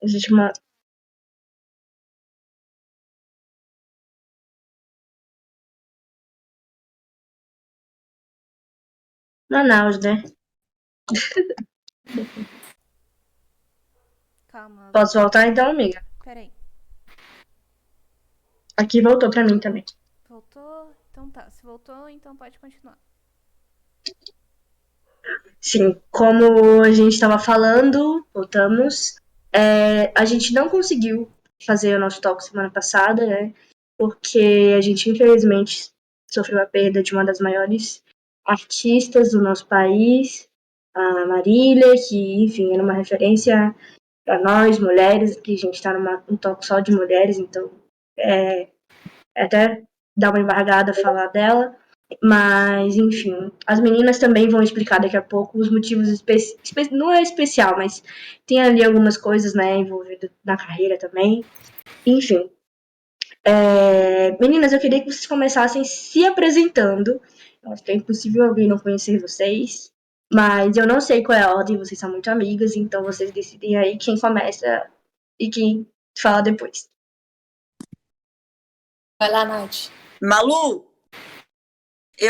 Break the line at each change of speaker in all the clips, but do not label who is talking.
Existe uma. Manaus, né?
Calma,
Posso voltar então, amiga?
peraí.
Aqui voltou pra mim também.
Voltou? Então tá. Se voltou, então pode continuar.
Sim, como a gente estava falando, voltamos. A gente não conseguiu fazer o nosso talk semana passada, né? Porque a gente, infelizmente, sofreu a perda de uma das maiores artistas do nosso país, a Marília, que, enfim, era uma referência para nós, mulheres, que a gente está num talk só de mulheres, então até dá uma embargada falar dela. Mas, enfim, as meninas também vão explicar daqui a pouco os motivos não é especial, mas tem ali algumas coisas, né, envolvidas na carreira também. Enfim. Meninas, eu queria que vocês começassem se apresentando. Eu acho que é impossível alguém não conhecer vocês. Mas eu não sei qual é a ordem, vocês são muito amigas, então vocês decidem aí quem começa e quem fala depois.
Vai lá, Nath.
Malu,
Oi.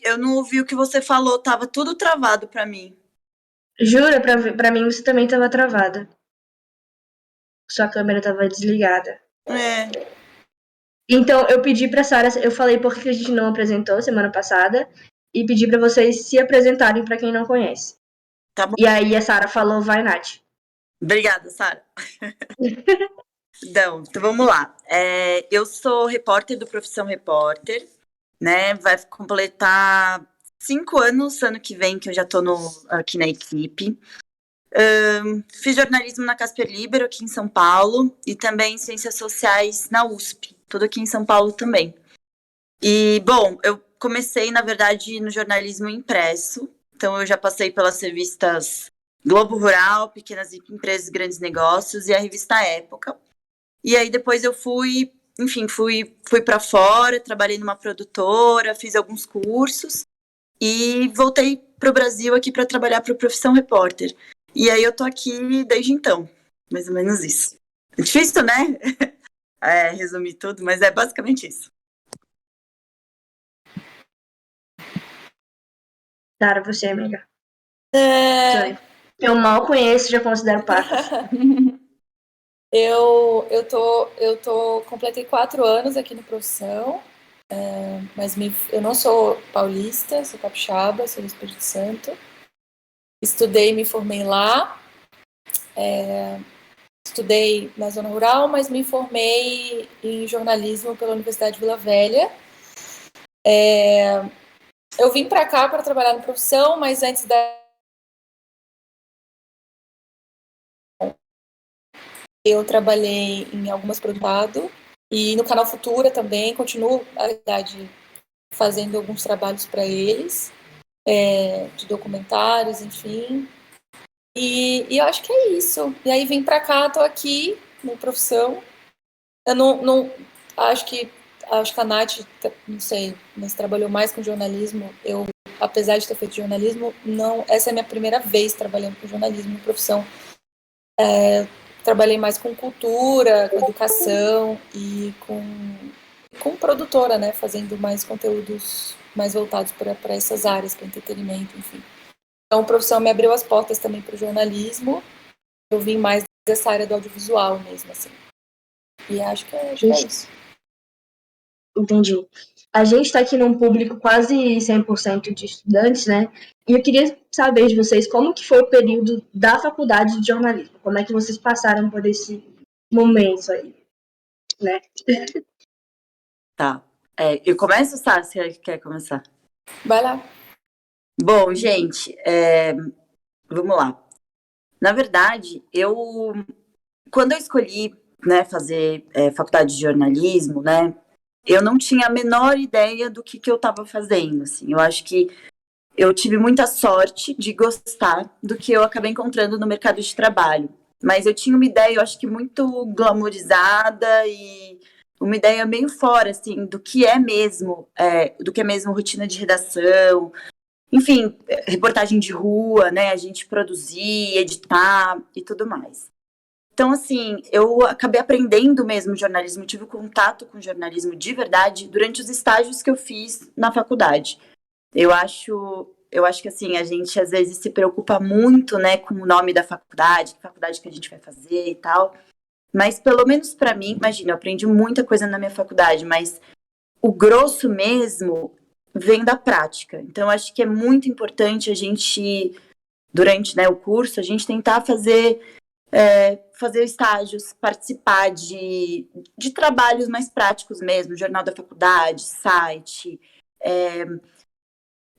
eu não ouvi o que você falou, tava tudo travado pra mim.
Jura? Pra mim você também tava travada. Sua câmera tava desligada.
É,
Então eu pedi pra Sara, eu falei porque a gente não apresentou semana passada e pedi pra vocês se apresentarem pra quem não conhece.
tá bom.
E aí a Sara falou, vai, Nath.
Obrigada, Sara. Então vamos lá. Eu sou repórter do Profissão Repórter, né? Vai completar 5 anos ano que vem que eu já tô aqui na equipe. Fiz jornalismo na Casper Libero, aqui em São Paulo, e também ciências sociais na USP, tudo aqui em São Paulo também. E, bom, eu comecei, na verdade, no jornalismo impresso, então eu já passei pelas revistas Globo Rural, Pequenas Empresas e Grandes Negócios e a revista Época. E aí depois eu fui para fora, trabalhei numa produtora, fiz alguns cursos e voltei para o Brasil aqui para trabalhar para o Profissão Repórter. E aí eu tô aqui desde então, mais ou menos isso. É difícil, né? Resumir tudo, mas é basicamente isso.
Sara, você, amiga.
É,
Eu mal conheço, já considero pacas.
completei 4 anos aqui no Profissão, mas eu não sou paulista, sou capixaba, sou do Espírito Santo. Estudei, me formei lá, estudei na zona rural, mas me formei em jornalismo pela Universidade de Vila Velha. Eu vim para cá para trabalhar no Profissão, mas antes eu trabalhei em algumas produções e no canal Futura também, continuo, na verdade, fazendo alguns trabalhos para eles, de documentários, enfim. E eu acho que é isso. E aí vim para cá, tô aqui no Profissão. Eu não acho que a Nath, não sei, mas trabalhou mais com jornalismo. Eu, apesar de ter feito jornalismo, não, essa é a minha primeira vez trabalhando com jornalismo na Profissão. Trabalhei mais com cultura, com educação e com produtora, né? Fazendo mais conteúdos mais voltados para essas áreas, para entretenimento, enfim. Então, a profissão me abriu as portas também para o jornalismo. Eu vim mais dessa área do audiovisual mesmo, assim. E acho que é isso.
Entendi. A gente está aqui num público quase 100% de estudantes, né? E eu queria saber de vocês como que foi o período da faculdade de jornalismo. Como é que vocês passaram por esse momento aí, né?
Tá. Eu começo, Sá? Você quer começar?
Vai lá.
Bom, gente, vamos lá. Na verdade, quando eu escolhi, né, fazer faculdade de jornalismo, né, eu não tinha a menor ideia do que eu estava fazendo, assim. Eu acho que eu tive muita sorte de gostar do que eu acabei encontrando no mercado de trabalho. Mas eu tinha uma ideia, eu acho que muito glamourizada e uma ideia meio fora, assim, do que é mesmo rotina de redação, enfim, reportagem de rua, né, a gente produzir, editar e tudo mais. Então, assim, eu acabei aprendendo mesmo jornalismo, tive contato com jornalismo de verdade durante os estágios que eu fiz na faculdade. Eu acho que assim, a gente às vezes se preocupa muito, né, com o nome da faculdade, que faculdade que a gente vai fazer e tal. Mas pelo menos para mim, imagina, eu aprendi muita coisa na minha faculdade, mas o grosso mesmo vem da prática. Então, eu acho que é muito importante a gente, durante, né, o curso, a gente tentar fazer estágios, participar de trabalhos mais práticos mesmo, jornal da faculdade, site,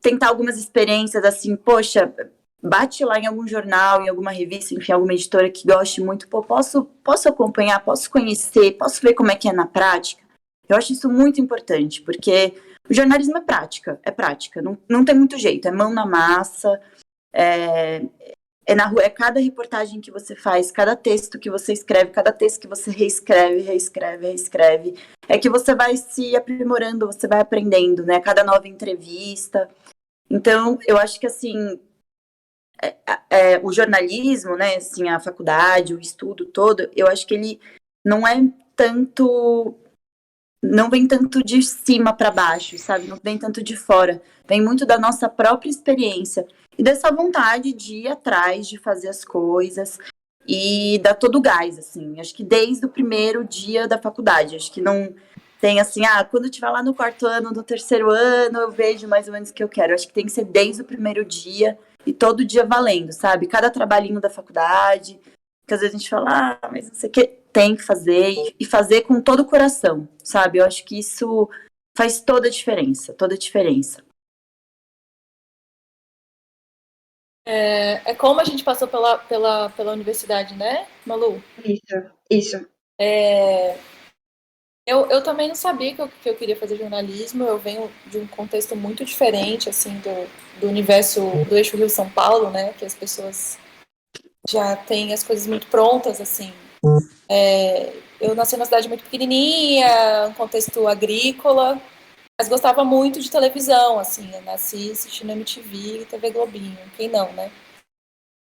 tentar algumas experiências assim, poxa, bate lá em algum jornal, em alguma revista, enfim, alguma editora que goste muito, pô, posso acompanhar, posso conhecer, posso ver como é que é na prática. Eu acho isso muito importante, porque o jornalismo é prática, não tem muito jeito, é mão na massa, é na rua, é cada reportagem que você faz, cada texto que você escreve, cada texto que você reescreve, é que você vai se aprimorando, você vai aprendendo, né? Cada nova entrevista. Então, eu acho que, assim, o jornalismo, né, assim, a faculdade, o estudo todo, eu acho que ele não é tanto... Não vem tanto de cima para baixo, sabe? Não vem tanto de fora. Vem muito da nossa própria experiência. E dessa vontade de ir atrás, de fazer as coisas e dar todo o gás, assim. Acho que desde o primeiro dia da faculdade. Acho que não tem assim, quando eu estiver lá no quarto ano, no terceiro ano, eu vejo mais ou menos o que eu quero. Acho que tem que ser desde o primeiro dia e todo dia valendo, sabe? Cada trabalhinho da faculdade, que às vezes a gente fala, mas não sei o que, tem que fazer e fazer com todo o coração, sabe? Eu acho que isso faz toda a diferença, toda a diferença.
É como a gente passou pela universidade, né, Malu?
Isso.
Eu também não sabia que eu queria fazer jornalismo. Eu venho de um contexto muito diferente, assim, do universo do eixo Rio-São Paulo, né? Que as pessoas já têm as coisas muito prontas, assim. Eu nasci numa cidade muito pequenininha, um contexto agrícola, mas gostava muito de televisão, assim. Eu nasci assistindo MTV e TV Globinho. Quem não, né?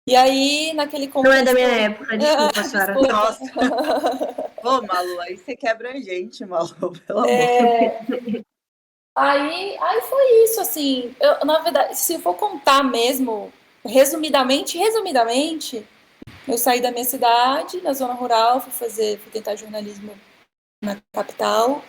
E aí, naquele contexto...
Não é da minha época, desculpa, Sara.
Nossa. Ô, Malu, aí você quebra a gente, Malu, pelo amor.
Aí foi isso, assim. Na verdade, se eu for contar mesmo, resumidamente, eu saí da minha cidade, na zona rural, fui tentar jornalismo na capital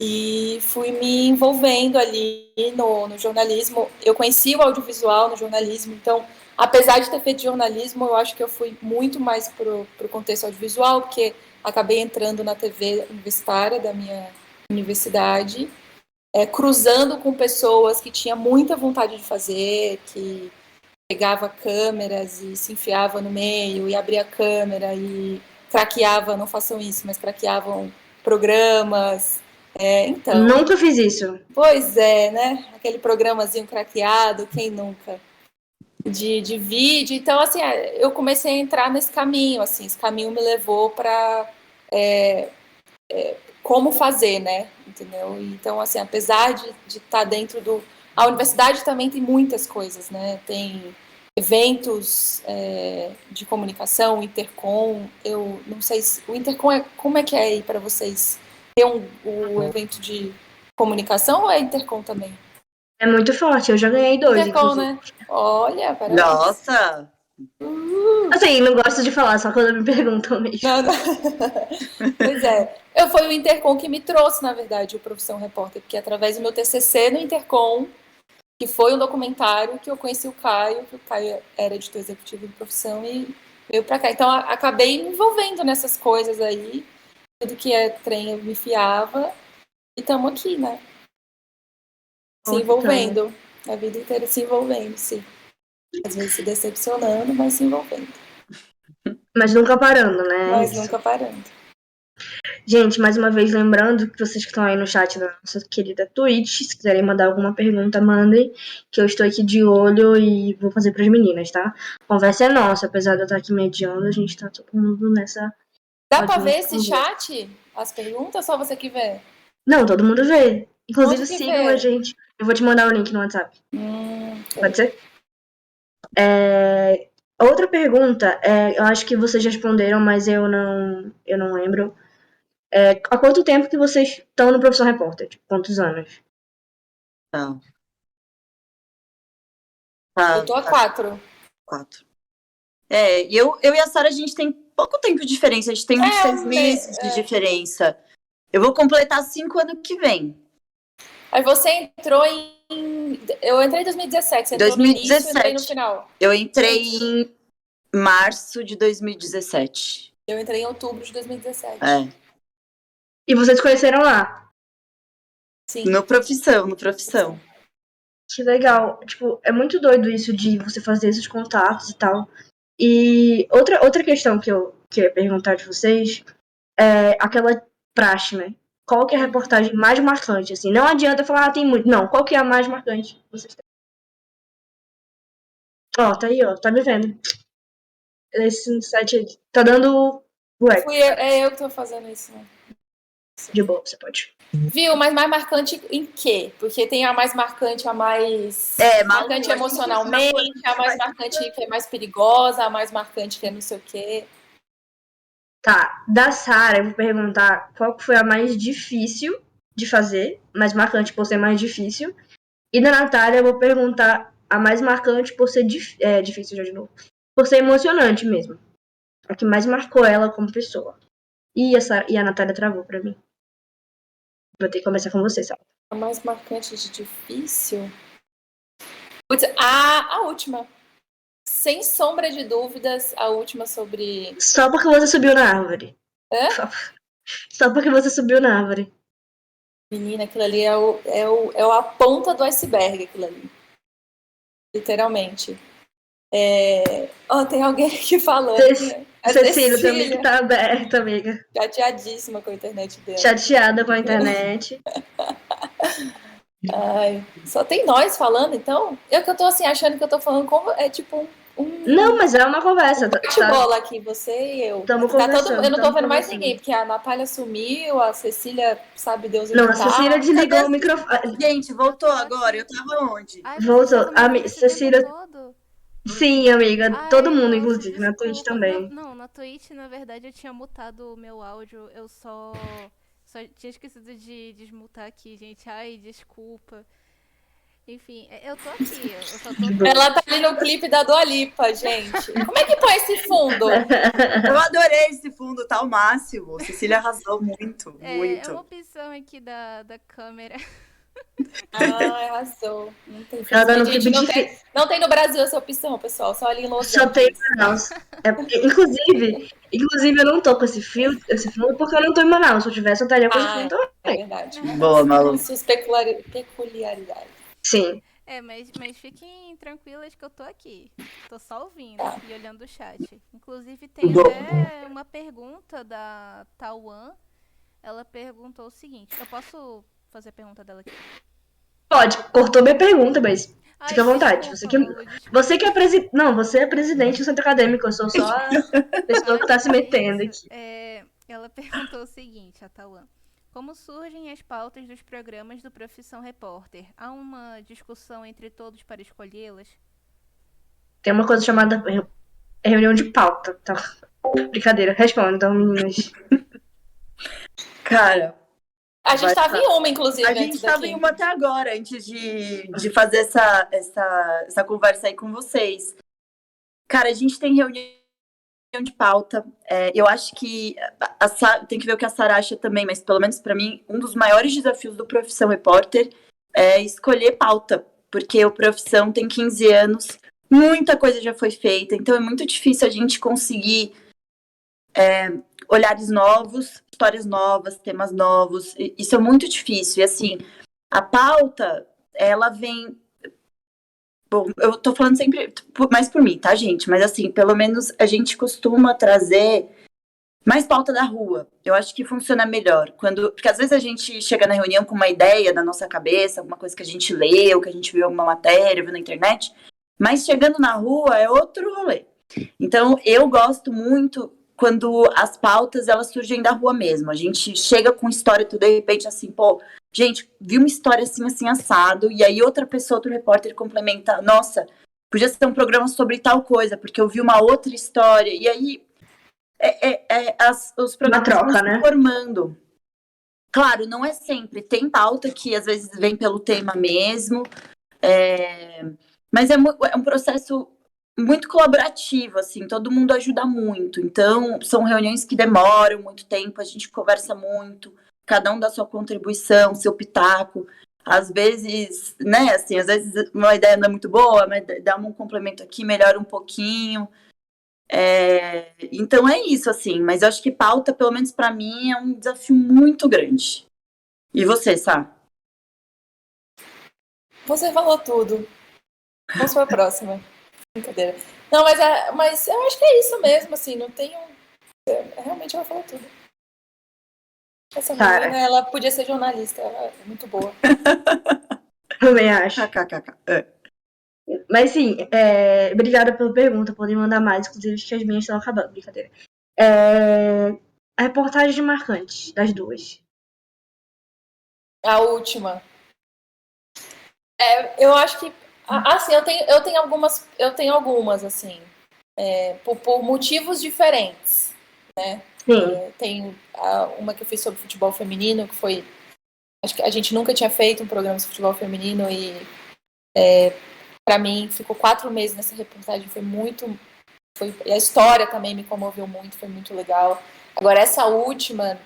e fui me envolvendo ali no jornalismo. Eu conheci o audiovisual no jornalismo, então, apesar de ter feito jornalismo, eu acho que eu fui muito mais pro contexto audiovisual, porque acabei entrando na TV universitária da minha universidade, cruzando com pessoas que tinham muita vontade de fazer, que pegava câmeras e se enfiava no meio e abria a câmera e craqueava, não façam isso, mas craqueavam programas. Então,
Nunca fiz isso.
pois é, né? Aquele programazinho craqueado, quem nunca? De vídeo. Então, assim, eu comecei a entrar nesse caminho, assim, esse caminho me levou para como fazer, né? Entendeu? Então, assim, apesar de estar dentro a universidade também tem muitas coisas, né? Tem eventos de comunicação, o Intercom. Eu não sei se o Intercom como é que é aí para vocês? Tem um evento de comunicação ou é Intercom também?
É muito forte, eu já ganhei 2,
Intercom,
inclusive.
né? Olha, parabéns.
Nossa!
Assim, não gosto de falar, só quando me perguntam mesmo.
Não. Pois é. Foi o Intercom que me trouxe, na verdade, o Profissão Repórter, porque através do meu TCC no Intercom, que foi um documentário que eu conheci o Caio, que o Caio era editor executivo de Profissão e veio pra cá. Então, acabei me envolvendo nessas coisas aí, tudo que é trem eu me fiava, e estamos aqui, né? Se envolvendo, a vida inteira se envolvendo, sim. Às vezes se decepcionando, mas se envolvendo.
Mas nunca parando, né?
Mas
Isso.
nunca parando.
Gente, mais uma vez lembrando que vocês que estão aí no chat da nossa querida Twitch, se quiserem mandar alguma pergunta, mandem, que eu estou aqui de olho e vou fazer para as meninas, tá? A conversa é nossa, apesar de eu estar aqui mediando, a gente tá todo mundo nessa...
Dá pra ver esse chat? As perguntas ou só você que vê?
Não, todo mundo vê. Inclusive,
Onde que
sigam
vê?
a gente. Eu vou te mandar o link no WhatsApp. Pode ser? outra pergunta, eu acho que vocês responderam, mas eu não lembro. Há quanto tempo que vocês estão no Profissão Repórter? Tipo, quantos anos?
Tá.
Eu tô há 4.
4. Eu e a Sara, a gente tem pouco tempo de diferença. A gente tem uns 6 meses de diferença. Eu vou completar 5 ano que vem.
Aí você entrou Eu entrei em 2017, você entrou no início, eu entrei no final.
Eu entrei em março de 2017.
Eu entrei em outubro de 2017.
E vocês conheceram lá?
Sim.
No profissão.
Que legal. Tipo, é muito doido isso de você fazer esses contatos e tal. E outra questão que eu queria perguntar de vocês é aquela praxe, né? Qual que é a reportagem mais marcante, assim? Não adianta falar, tem muito. Não, qual que é a mais marcante que vocês têm? Ó, tá aí, ó. Tá me vendo. Esse site aí. Tá dando black.
É eu que tô fazendo isso, né?
De boa, você pode.
Viu? Mas mais marcante em quê? Porque tem a mais marcante, a mais marcante emocionalmente, a mais marcante que é mais perigosa, a mais marcante que é não sei o quê.
Tá, da Sara, eu vou perguntar qual que foi a mais difícil de fazer, mais marcante por ser mais difícil. E da Natália, eu vou perguntar a mais marcante por ser difícil já de novo. Por ser emocionante mesmo. A que mais marcou ela como pessoa. E a Natália travou pra mim. Vou ter que começar com você, Sara.
A mais marcante de difícil? Putz, a última. Sem sombra de dúvidas, a última sobre...
Só porque você subiu na árvore.
Hã?
Só porque você subiu na árvore.
Menina, aquilo ali é a ponta do iceberg, aquilo ali. Literalmente. Tem alguém aqui falando.
Cecília, teu mic tá aberto, amiga.
Chateadíssima com a internet dela.
Chateada com a internet.
Ai, só tem nós falando, então? Eu que eu tô assim, achando que eu tô falando como... É tipo
Não, mas é uma conversa.
Futebol aqui, você e eu.
Estamos conversando.
Eu não tô vendo mais ninguém, porque a Natália sumiu, a Cecília, sabe Deus onde
Não, a Cecília desligou o microfone.
Gente, voltou agora. Eu tava onde?
Ai,
Voltou. Cecília...
Todo?
Sim, amiga. Todo mundo,
nossa,
inclusive.
desculpa.
Na Twitch também.
Não, na Twitch, na verdade, eu tinha mutado o meu áudio. Eu só tinha esquecido de desmutar aqui, gente. Ai, desculpa. Enfim, eu tô aqui. Eu só tô...
Ela tá ali no clipe da Dua Lipa, gente. Como é que põe esse fundo?
Eu adorei esse fundo, tá ao máximo. Cecília arrasou muito.
É uma opção aqui da câmera.
Arrasou. Não tem no Brasil essa opção, pessoal. Só ali em Los Angeles.
Só tem Manaus. Inclusive, eu não tô com esse fundo porque eu não tô em Manaus. Se eu tivesse, eu estaria com esse fundo também.
É verdade.
Boa, Malu.
Suas peculiaridades.
Sim.
Mas fiquem tranquilas que eu tô aqui. Tô só ouvindo e olhando o chat. Inclusive, tem até uma pergunta da Tauan. Ela perguntou o seguinte. Eu posso fazer a pergunta dela aqui?
Pode. Cortou minha pergunta, mas fica à vontade.
Desculpa,
você que é presidente... Não, você é presidente do centro acadêmico. Eu sou só a pessoa que tá se metendo aqui.
Ela perguntou o seguinte, a Tauan. Como surgem as pautas dos programas do Profissão Repórter? Há uma discussão entre todos para escolhê-las?
Tem uma coisa chamada reunião de pauta. Tá? Brincadeira. Respondam, meninas.
Cara...
A gente tava em uma, inclusive.
A gente tava em uma até agora, antes de fazer essa conversa aí com vocês. Cara, a gente tem reunião de pauta. Eu acho que tem que ver o que a Sara acha também, mas pelo menos para mim, um dos maiores desafios do Profissão Repórter é escolher pauta, porque o Profissão tem 15 anos, muita coisa já foi feita, então é muito difícil a gente conseguir olhares novos, histórias novas, temas novos. Isso é muito difícil. E assim, a pauta, ela vem... Bom, eu tô falando sempre mais por mim, tá, gente? Mas assim, pelo menos a gente costuma trazer mais pauta da rua. Eu acho que funciona melhor. Porque às vezes a gente chega na reunião com uma ideia da nossa cabeça, alguma coisa que a gente leu, que a gente viu alguma matéria, viu na internet, mas chegando na rua é outro rolê. Então, eu gosto muito quando as pautas, elas surgem da rua mesmo. A gente chega com história, tudo, de repente, assim, pô, gente, vi uma história assim, assim, assado, e aí outra pessoa, outro repórter complementa, nossa, podia ser um programa sobre tal coisa, porque eu vi uma outra história. E aí, os programas
troca,
estão
né?
se formando. Claro, não é sempre. Tem pauta que às vezes vem pelo tema mesmo, mas é um processo muito colaborativo, assim, todo mundo ajuda muito. Então, são reuniões que demoram muito tempo, a gente conversa muito, cada um dá sua contribuição, seu pitaco. Às vezes, né, assim, às vezes uma ideia não é muito boa, mas dá um complemento aqui, melhora um pouquinho. Então é isso, assim, mas eu acho que pauta, pelo menos para mim, é um desafio muito grande. E você, Sá?
Você falou tudo. Vamos para a próxima. Brincadeira. Não, mas eu acho que é isso mesmo, assim, não tem realmente ela falou tudo. Essa menina, ela podia ser jornalista, ela é muito boa.
Também acho.
KKK.
Mas sim, obrigada pela pergunta. Podem mandar mais, inclusive que as minhas estão acabando. Brincadeira. A reportagem marcante das duas.
A última. Eu acho que assim, eu tenho algumas assim, por motivos diferentes, né? Tem uma que eu fiz sobre futebol feminino, que foi, acho que a gente nunca tinha feito um programa sobre futebol feminino e para mim ficou 4 meses nessa reportagem, e a história também me comoveu muito, foi muito legal. Agora essa última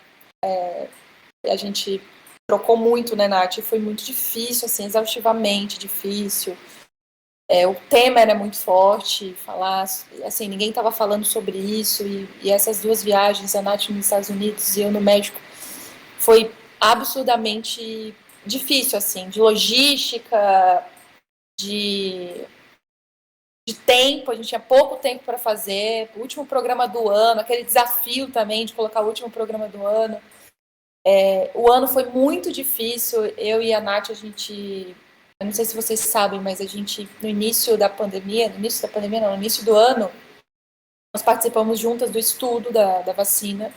a gente trocou muito, né, Nath? Foi muito difícil, assim, exaustivamente difícil. O tema era muito forte, falar, assim, ninguém estava falando sobre isso, e essas 2 viagens, a Nath nos Estados Unidos e eu no México, foi absurdamente difícil, assim, de logística, de tempo, a gente tinha pouco tempo para fazer, o último programa do ano, aquele desafio também de colocar o último programa do ano. O ano foi muito difícil, eu e a Nath, eu não sei se vocês sabem, mas a gente, no início do ano, nós participamos juntas do estudo da vacina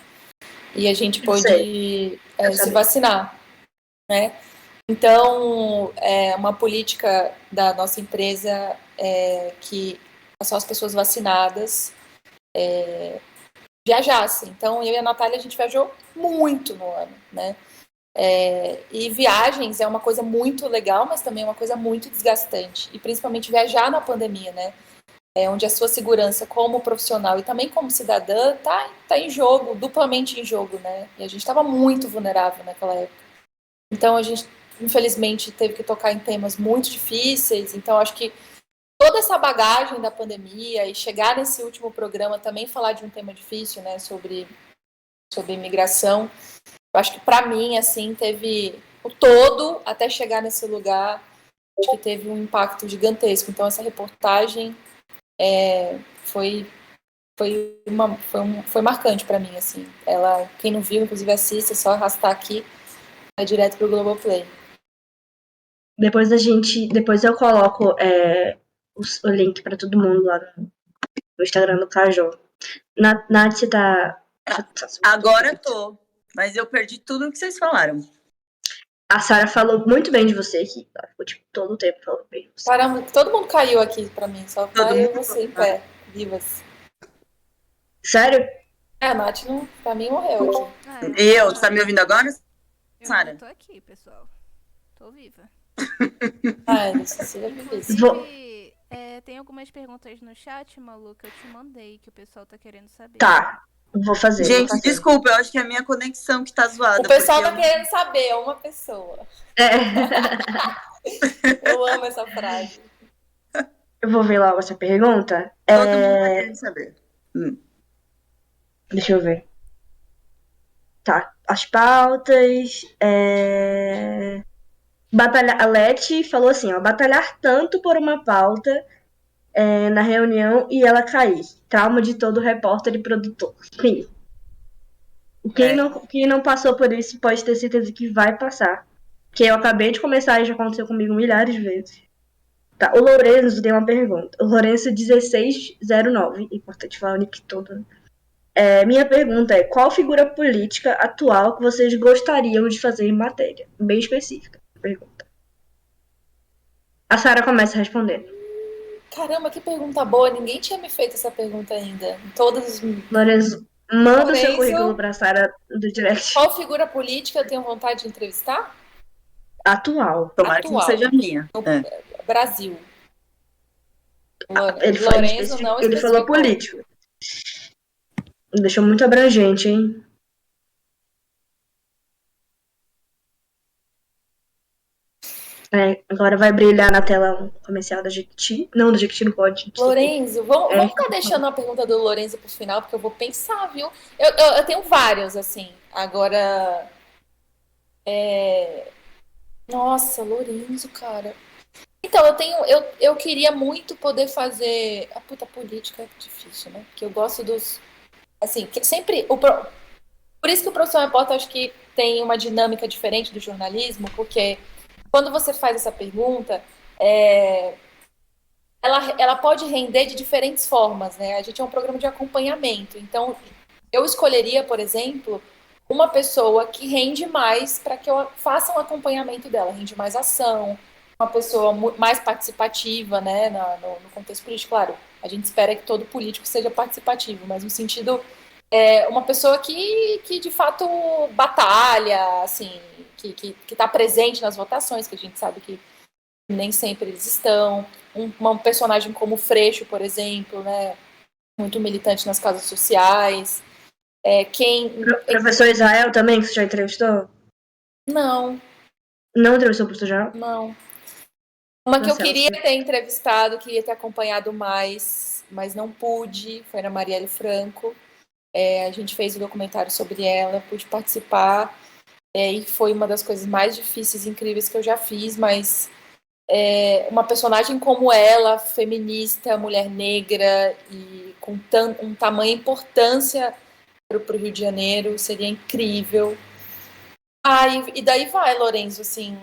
e a gente pôde se vacinar, né? Então, uma política da nossa empresa é que só as pessoas vacinadas viajassem. Então, eu e a Natália, a gente viajou muito no ano, né? E viagens é uma coisa muito legal, mas também é uma coisa muito desgastante. E principalmente viajar na pandemia, né? Onde a sua segurança como profissional e também como cidadã tá em jogo, duplamente em jogo, né? E a gente estava muito vulnerável naquela época. Então a gente, infelizmente, teve que tocar em temas muito difíceis. Então acho que toda essa bagagem da pandemia e chegar nesse último programa também falar de um tema difícil, né? Sobre imigração. Eu acho que para mim, assim, teve o todo até chegar nesse lugar, acho que teve um impacto gigantesco. Então essa reportagem foi marcante para mim, assim. Quem não viu, inclusive assista, é só arrastar aqui, vai direto pro Globoplay.
Depois eu coloco o link para todo mundo lá no Instagram do Cajô. Nath, você tá...
Agora tô, mas eu perdi tudo que vocês falaram.
A Sara falou muito bem de você aqui. Ela ficou, tipo, todo o tempo falando bem de você.
Caramba, todo mundo caiu aqui pra mim, só tá eu e você em pé, vivas.
Sério?
A Nath, pra mim, morreu aqui.
E eu, tá me ouvindo agora, Sara?
Eu tô aqui, pessoal. Tô viva.
Cecília é vivíssima.
Inclusive, tem algumas perguntas no chat, Malu, que eu te mandei, que o pessoal tá querendo saber.
Tá, vou fazer.
Gente, desculpa, eu acho que é a minha conexão que tá zoada.
O pessoal tá querendo saber, é uma pessoa. Eu amo essa frase.
Eu vou ver logo essa pergunta.
Todo mundo tá querendo saber.
Deixa eu ver. Tá, as pautas. A Leti falou assim, ó, batalhar tanto por uma pauta na reunião e ela cair. Trauma de todo repórter e produtor. Sim. Quem não passou por isso pode ter certeza que vai passar. Porque eu acabei de começar e já aconteceu comigo milhares de vezes. Tá, o Lourenço deu uma pergunta. O Lourenço 1609. Importante falar o nick todo. Minha pergunta é: qual figura política atual que vocês gostariam de fazer em matéria? Bem específica. Pergunta. A Sara começa respondendo.
Caramba, que pergunta boa. Ninguém tinha me feito essa pergunta ainda. Todos.
Lorenzo, manda o seu
Lorenzo,
currículo pra Sara do direct.
qual figura política eu tenho vontade de entrevistar?
Atual.
Tomara que não
Atual.
seja a minha.
Brasil.
Ele,
Lorenzo não
ele falou
especificou.
político. Deixou muito abrangente, hein? Agora vai brilhar na tela um comercial da Jequiti. Não, da Jequiti não pode.
Lorenzo, vamos ficar deixando a pergunta do Lorenzo pro final, porque eu vou pensar, viu? Eu tenho vários, assim. Agora. Nossa, Lorenzo, cara. Então, eu queria muito poder fazer. A puta política é difícil, né? Porque eu gosto dos. Assim, sempre. Por isso que o Profissão Repórter acho que tem uma dinâmica diferente do jornalismo, porque quando você faz essa pergunta, ela pode render de diferentes formas, né? A gente é um programa de acompanhamento. Então, eu escolheria, por exemplo, uma pessoa que rende mais para que eu faça um acompanhamento dela, rende mais ação, uma pessoa mais participativa, né, no contexto político. Claro, a gente espera que todo político seja participativo, mas no sentido uma pessoa que de fato batalha, assim, que está presente nas votações, que a gente sabe que nem sempre eles estão. Um personagem como o Freixo, por exemplo, né, muito militante nas causas sociais.
Professor Israel também, que você já entrevistou?
Não.
Não entrevistou o professor Israel?
Não. Uma que eu
Marcelo,
queria ter entrevistado, queria ter acompanhado mais, mas não pude, foi a Marielle Franco. A gente fez um documentário sobre ela, pude participar, e foi uma das coisas mais difíceis e incríveis que eu já fiz, mas uma personagem como ela, feminista, mulher negra, e com um tamanha importância para o Rio de Janeiro, seria incrível. E daí vai, Lorenzo, assim,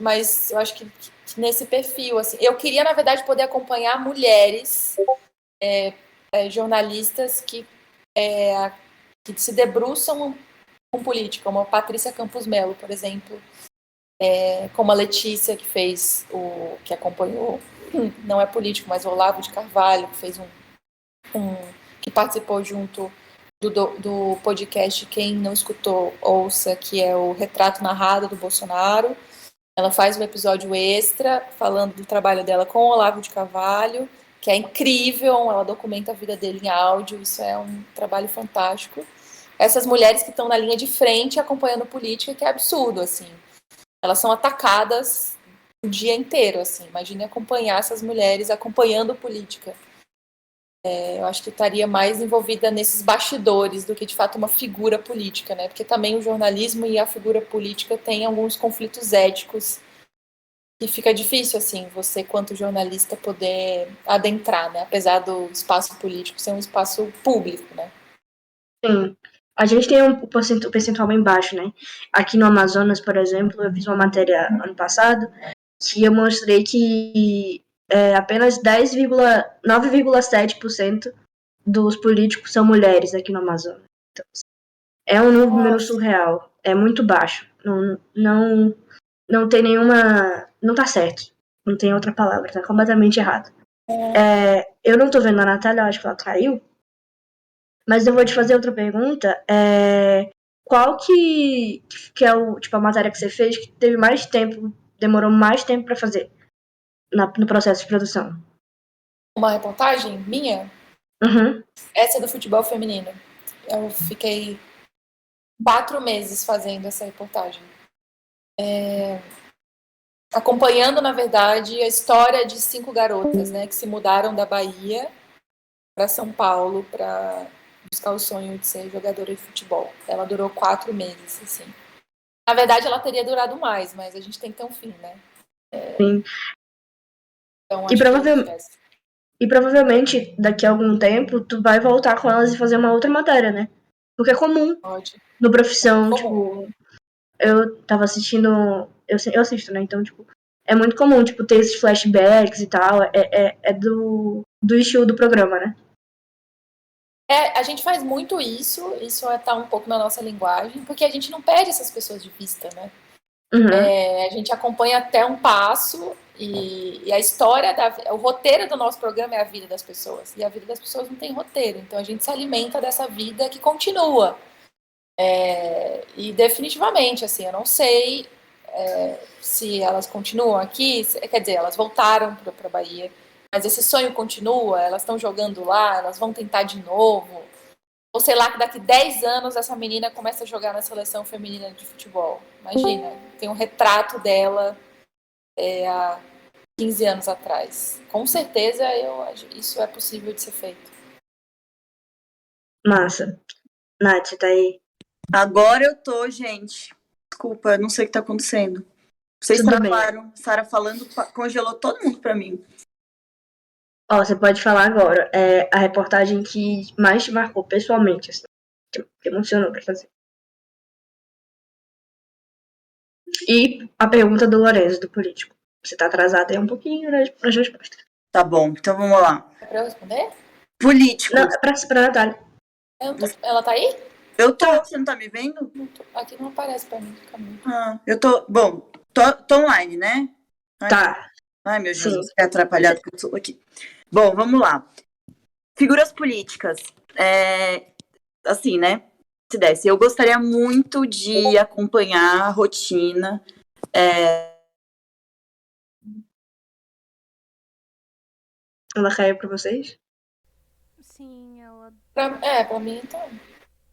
mas eu acho que nesse perfil, assim, eu queria, na verdade, poder acompanhar mulheres jornalistas que se debruçam com política, como a Patrícia Campos Melo, por exemplo, como a Letícia, que acompanhou, não é político, mas o Olavo de Carvalho, que fez que participou junto do podcast Quem Não Escutou, Ouça, que é o retrato narrado do Bolsonaro. Ela faz um episódio extra falando do trabalho dela com o Olavo de Carvalho, que é incrível, ela documenta a vida dele em áudio, isso é um trabalho fantástico. Essas mulheres que estão na linha de frente acompanhando política, que é absurdo, assim. Elas são atacadas o dia inteiro, assim. Imagine acompanhar essas mulheres acompanhando política. Eu acho que estaria mais envolvida nesses bastidores do que, de fato, uma figura política, né? Porque também o jornalismo e a figura política têm alguns conflitos éticos que fica difícil, assim, você, quanto jornalista, poder adentrar, né? Apesar do espaço político ser um espaço público, né?
Sim. A gente tem um percentual bem baixo, né? Aqui no Amazonas, por exemplo, eu fiz uma matéria ano passado que eu mostrei que apenas 9,7% dos políticos são mulheres aqui no Amazonas. Então, é um número surreal. É muito baixo. Não tem nenhuma... Não tá certo. Não tem outra palavra. Tá completamente errado. Eu não tô vendo a Natália, acho que ela caiu. Mas eu vou te fazer outra pergunta. Qual que é a matéria que você fez que teve mais tempo, demorou mais tempo pra fazer no processo de produção?
Uma reportagem minha?
Uhum.
Essa é do futebol feminino. Eu fiquei 4 meses fazendo essa reportagem. Acompanhando, na verdade, a história de 5 garotas, né, que se mudaram da Bahia para São Paulo para buscar o sonho de ser jogadora de futebol. Ela durou 4 meses, assim. Na verdade, ela teria durado mais, mas a gente tem que ter um fim, né?
Sim.
Então,
E provavelmente, daqui a algum tempo, tu vai voltar com elas e fazer uma outra matéria, né? Porque é comum no profissão, tipo... Eu tava assistindo... Eu assisto, né? Então, tipo... É muito comum, tipo, ter esses flashbacks e tal. É do estilo do programa, né?
A gente faz muito isso tá um pouco na nossa linguagem, porque a gente não perde essas pessoas de vista, né?
Uhum.
A gente acompanha até um passo e a história, o roteiro do nosso programa é a vida das pessoas. E a vida das pessoas não tem roteiro. Então a gente se alimenta dessa vida que continua. E definitivamente, assim, eu não sei se elas continuam aqui, quer dizer, elas voltaram para a Bahia, mas esse sonho continua, elas estão jogando lá, elas vão tentar de novo. Ou sei lá, que daqui 10 anos essa menina começa a jogar na seleção feminina de futebol. Imagina, tem um retrato dela há 15 anos atrás. Com certeza, isso é possível de ser feito.
Massa. Nath, você tá aí?
Agora eu tô, gente. Desculpa, eu não sei o que tá acontecendo. Vocês
Tudo bem.
travaram. Sara falando, congelou todo mundo pra mim.
Ó, você pode falar agora. A reportagem que mais te marcou pessoalmente, assim, que emocionou pra fazer. E a pergunta do Lourenço, do político. Você tá atrasado aí um pouquinho nas respostas.
Tá bom, então vamos lá.
É pra eu responder?
Políticos.
Não, é pra Natália.
Ela tá aí?
Eu tô, você não tá me vendo?
Aqui não aparece pra mim.
Eu tô, bom, tô online, né?
Tá.
Ai, meu
Sim.
Jesus, fiquei atrapalhado que eu tô aqui. Bom, vamos lá. Figuras políticas. Assim, né? Se desse, eu gostaria muito de acompanhar a rotina.
Ela caiu pra vocês?
Sim, ela.
Pra mim, então.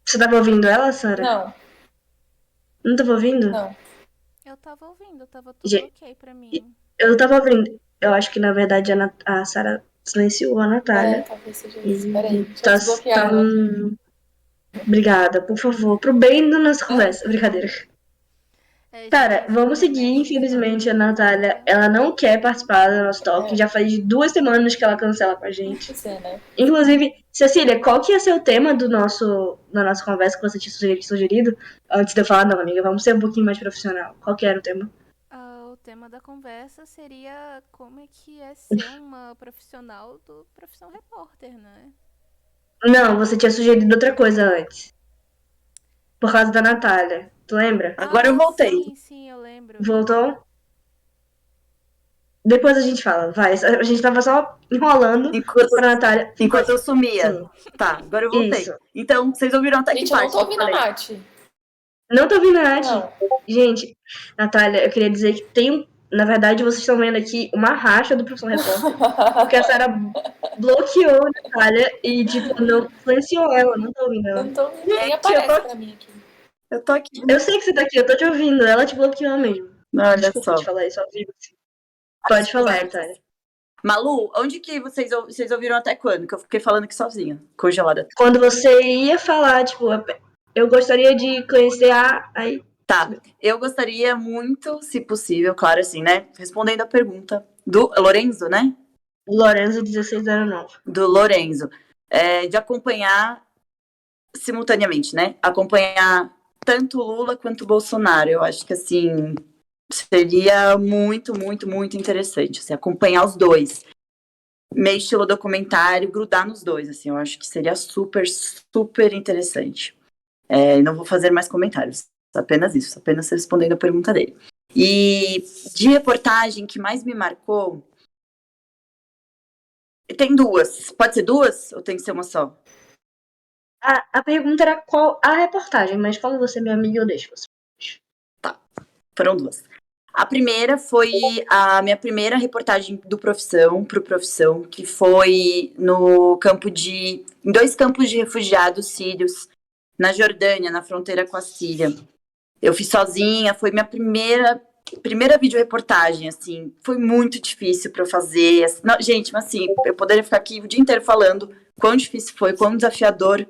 Você tava ouvindo ela, Sara?
Não.
Não tava ouvindo?
Não.
Eu tava ouvindo, tava tudo ok pra mim.
Eu tava ouvindo. Eu acho que, na verdade, a Sara silenciou a Natália.
Talvez seja isso. Peraí, deixa eu
Tá,
desbloquear ela.
Obrigada, por favor. Pro bem da nossa conversa. Brincadeira. Cara, vamos seguir. Infelizmente, a Natália, ela não quer participar do nosso talk. Já faz 2 semanas que ela cancela com a gente.
Né?
Inclusive, Cecília, qual que ia ser o tema da nossa conversa que você tinha sugerido? Antes de eu falar, não, amiga, vamos ser um pouquinho mais profissional. Qual que era o tema?
O tema da conversa seria como é que é ser uma profissional do profissão repórter, né?
Não, você tinha sugerido outra coisa antes. Por causa da Natália. Tu lembra?
Agora eu voltei.
Sim, eu lembro.
Voltou? Depois a gente fala, vai. A gente tava só enrolando pra Natália.
Enquanto eu sumia.
Sim.
Tá, agora eu voltei.
Isso.
Então, vocês ouviram até
Gente,
que
eu
parte?
não tô ouvindo a Nath.
Não tô ouvindo a Nath.
Não.
Gente, Natália, eu queria dizer que tem. Na verdade, vocês estão vendo aqui uma racha do Profissão Repórter. Porque a Sara bloqueou a Natália e, tipo, não silenciou ela. Não tô ouvindo ela.
Não tô ouvindo. Nem aparece pra mim aqui.
Eu tô aqui.
Eu sei que você tá aqui, eu tô te ouvindo. Ela te bloqueou mesmo.
Olha
Desculpa
só.
te falar isso ao vivo. Pode falar, Natália.
Malu, onde que vocês ouviram até quando? Que eu fiquei falando aqui sozinha, congelada.
Quando você ia falar, tipo, eu gostaria de conhecer aí.
Tá, eu gostaria muito, se possível, claro assim, né? Respondendo a pergunta do Lorenzo, né?
Lorenzo 1609.
Do Lorenzo. De acompanhar simultaneamente, né? Acompanhar tanto Lula quanto Bolsonaro. Eu acho que, assim, seria muito, muito, muito interessante, assim, acompanhar os dois. Meio estilo documentário, grudar nos dois, assim, eu acho que seria super, super interessante. Não vou fazer mais comentários, apenas isso, apenas respondendo a pergunta dele. E de reportagem que mais me marcou, tem duas. Pode ser duas ou tem que ser uma só?
A pergunta era qual a reportagem, mas como você é minha amiga, eu deixo você.
Tá, foram duas. A primeira foi a minha primeira reportagem do Profissão, pro Profissão, que foi em 2 campos de refugiados sírios, na Jordânia, na fronteira com a Síria. Eu fiz sozinha, foi minha primeira videoreportagem, assim, foi muito difícil para eu fazer. Não, gente, mas assim, eu poderia ficar aqui o dia inteiro falando quão difícil foi, quão desafiador